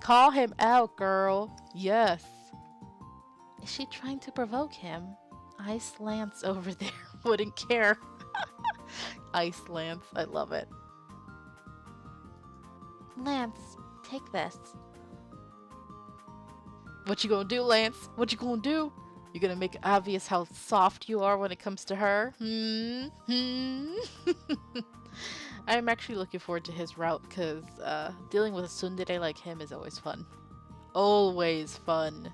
Call him out, girl. Yes. Is she trying to provoke him? Ice Lance over there wouldn't care. Ice Lance, I love it. Lance, take this. What you gonna do, Lance? What you gonna do? You gonna make it obvious how soft you are when it comes to her? I'm actually looking forward to his route because dealing with a tsundere like him is always fun. Always fun.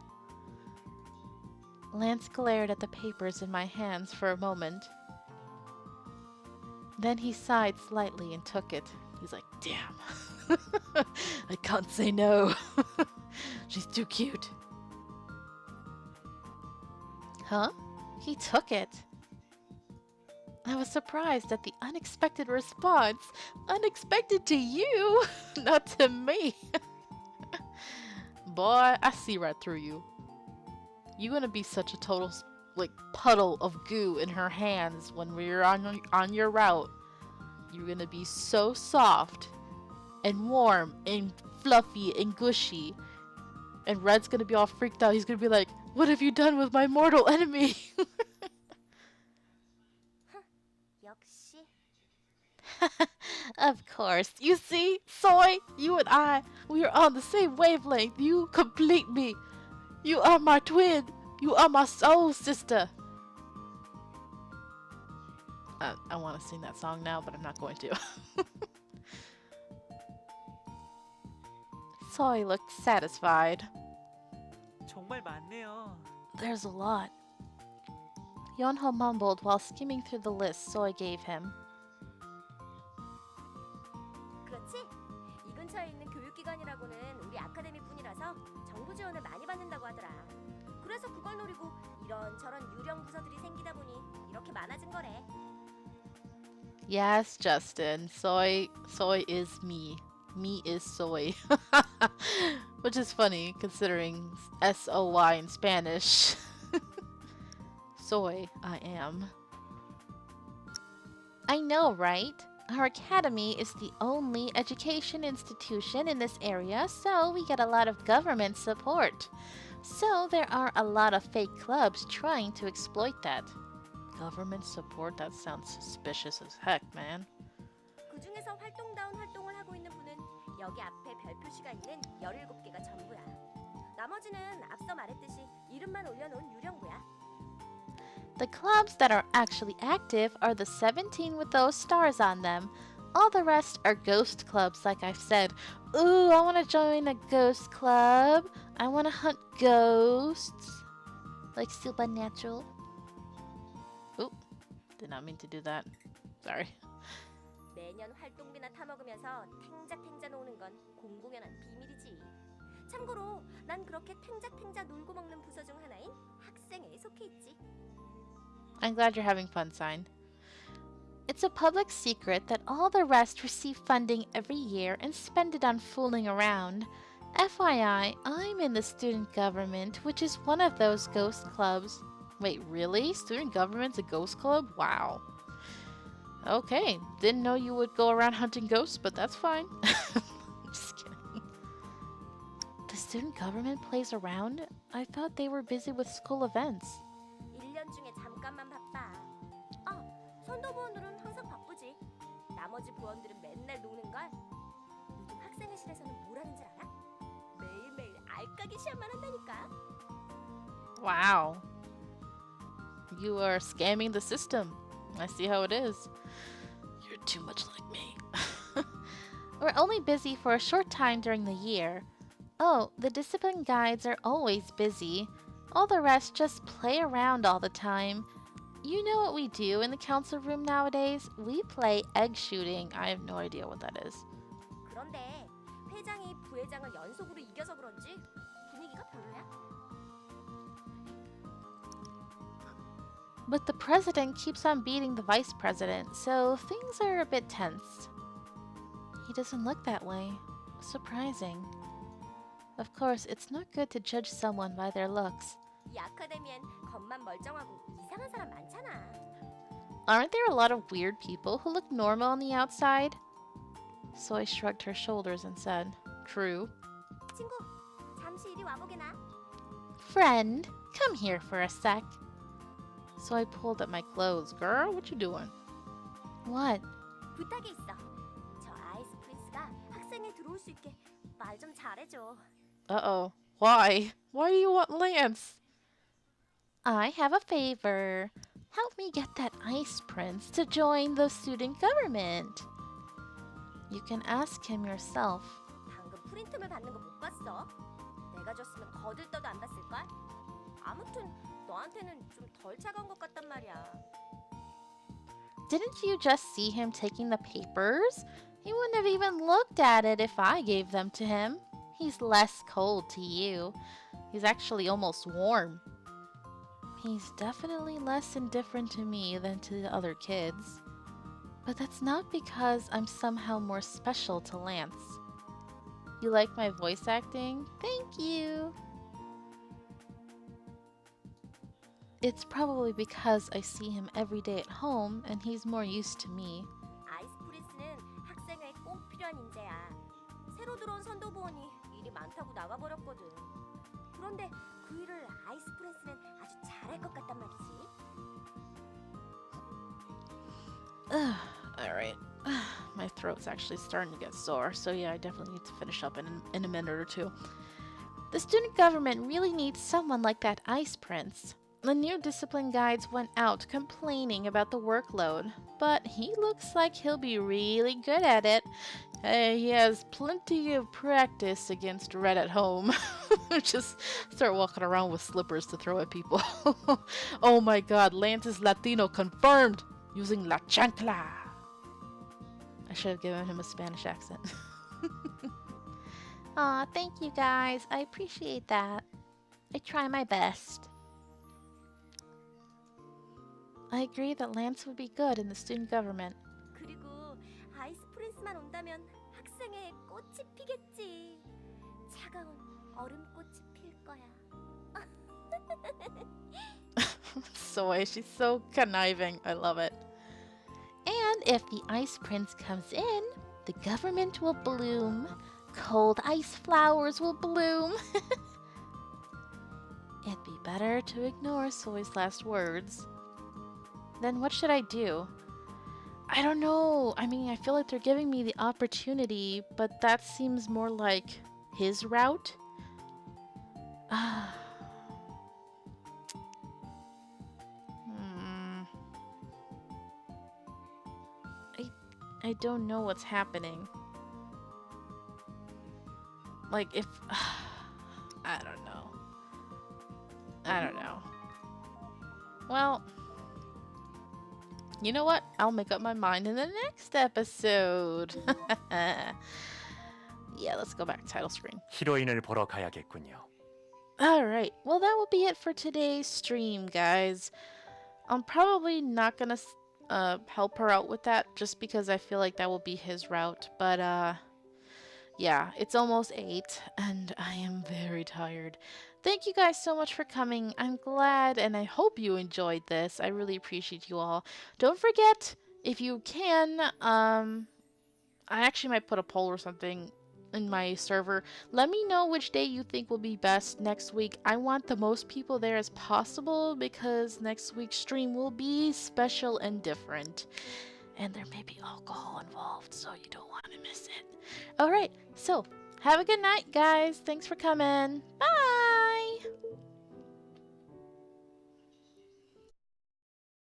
Lance glared at the papers in my hands for a moment. Then he sighed slightly and took it. He's like, damn. I can't say no. She's too cute. Huh? He took it. I was surprised at the unexpected response. Unexpected to you, not to me. Boy, I see right through you. You're gonna be such a total like puddle of goo in her hands when we're on your route. You're gonna be so soft and warm and fluffy and gushy. And Red's gonna be all freaked out. He's gonna be like, what have you done with my mortal enemy? 역시. Of course. You see, Soy, you and I, we are on the same wavelength. You complete me. You are my twin. You are my soul sister. I want to sing that song now, but I'm not going to. Soy looked satisfied. 정말 많네요. There's a lot. Yonho mumbled while skimming through the list Soy gave him. 그렇지? 이 근처에 있는 교육기관이라고는 우리 아카데미뿐이라서 정부 지원을 많이 받는다고 하더라. 그래서 그걸 노리고 이런저런 유령 부서들이 생기다 보니 이렇게 많아진 거래. Yes, Justin. Soy is me. Me is soy. Which is funny considering SOY in Spanish. Soy, I am. I know, right? Our academy is the only education institution in this area, so we get a lot of government support. So there are a lot of fake clubs trying to exploit that. Government support? That sounds suspicious as heck, man. 그 중에서 활동다운 활동을 하고 있는 분은 여기 앞에 별 표시가 있는 17개가 전부야. 나머지는 앞서 말했듯이 이름만 올려놓은 유령부야. The clubs that are actually active are the 17 with those stars on them. All the rest are ghost clubs, like I've said. Ooh, I want to join a ghost club. I want to hunt ghosts. Like supernatural. Ooh, did not mean to do that. Sorry. 매년 활동비나 타먹으면서 탱자탱자 노는 건 공공연한 비밀이지. 참고로 난 그렇게 탱자탱자 놀고 먹는 부서 중 하나인 학생회에 속해 있지. I'm glad you're having fun, Sign. It's a public secret that all the rest receive funding every year and spend it on fooling around. FYI, I'm in the student government, which is one of those ghost clubs. Wait, really? Student government's a ghost club? Wow. Okay, didn't know you would go around hunting ghosts, but that's fine. Just kidding. The student government plays around? I thought they were busy with school events. 1년 중에 잠깐만 바빠. 선도부원들은 항상 바쁘지. 나머지 부원들은 맨날 노는 걸. 요즘 학생회실에서는 뭘 하는 줄 알아? 매일매일 알까기 시험만 한다니까. Wow. You are scamming the system. I see how it is. You're too much like me. We're only busy for a short time during the year. Oh, the discipline guides are always busy. All the rest just play around all the time. You know what we do in the council room nowadays? We play egg shooting. I have no idea what that is. 그런데 회장이 부회장을 연속으로 이겨서 그런지 분위기가 별로야? But the president keeps on beating the vice president, so things are a bit tense. He doesn't look that way. Surprising. Of course, it's not good to judge someone by their looks. 이 아카데미엔 겉만 멀쩡하고 이상한 사람 많잖아. Aren't there a lot of weird people who look normal on the outside? So I shrugged her shoulders and said, True. 친구, 잠시 이리 와보게나. Friend, come here for a sec. So I pulled up my clothes. Girl, what you doing? What? 부탁이 있어. 저 아이스 프린스가 학생회 들어올 수 있게 말 좀 잘해줘. Uh-oh. Why? Why do you want Lance? I have a favor. Help me get that ice prince to join the student government. You can ask him yourself. 방금 프린트물 받는 거 못 봤어? 내가 줬으면 거들떠도 안 봤을걸? 아무튼 너한테는 좀 덜 차가운 것 같단 말이야. Didn't you just see him taking the papers? He wouldn't have even looked at it if I gave them to him. He's less cold to you. He's actually almost warm. He's definitely less indifferent to me than to the other kids. But that's not because I'm somehow more special to Lance. You like my voice acting? Thank you! It's probably because I see him every day at home and he's more used to me. 아이스 프린스는 학생회에 꼭 필요한 인재야. 새로 들어온 선도부원이 일이 많다고 나가버렸거든. 그런데 그 일을 아이스 프린스는 아주 잘할 것 같단 말이지. Alright. My throat's actually starting to get sore, so yeah, I definitely need to finish up in a minute or two. The student government really needs someone like that ice prince. The new discipline guides went out complaining about the workload, but he looks like he'll be really good at it. He has plenty of practice against Red at home. Just start walking around with slippers to throw at people. Oh my god, Lance is Latino confirmed! Using la chancla. I should have given him a Spanish accent. Aw, thank you guys. I appreciate that. I try my best. I agree that Lance would be good in the student government. 그리고 아이스 프린스만 온다면 학생회에 꽃이 피겠지. 차가운 얼음꽃이 필 거야. She's so conniving. I love it. And if the ice prince comes in, the government will bloom. Cold ice flowers will bloom. It'd be better to ignore Soy's last words. Then what should I do? I don't know. I mean, I feel like they're giving me the opportunity, but that seems more like his route. I don't know what's happening. Like, if... I don't know. I don't know. Well... You know what? I'll make up my mind in the next episode. Yeah, let's go back. Title screen. 히로인을 보러 가야겠군요. Alright, well that will be it for today's stream, guys. I'm probably not gonna help her out with that, just because I feel like that will be his route. But, yeah, it's almost 8, and I am very tired. Thank you guys so much for coming. I'm glad, and I hope you enjoyed this. I really appreciate you all. Don't forget, if you can, I actually might put a poll or something in my server. Let me know which day you think will be best next week. I want the most people there as possible because next week's stream will be special and different. And there may be alcohol involved, so you don't want to miss it. Alright, so have a good night, guys. Thanks for coming. Bye!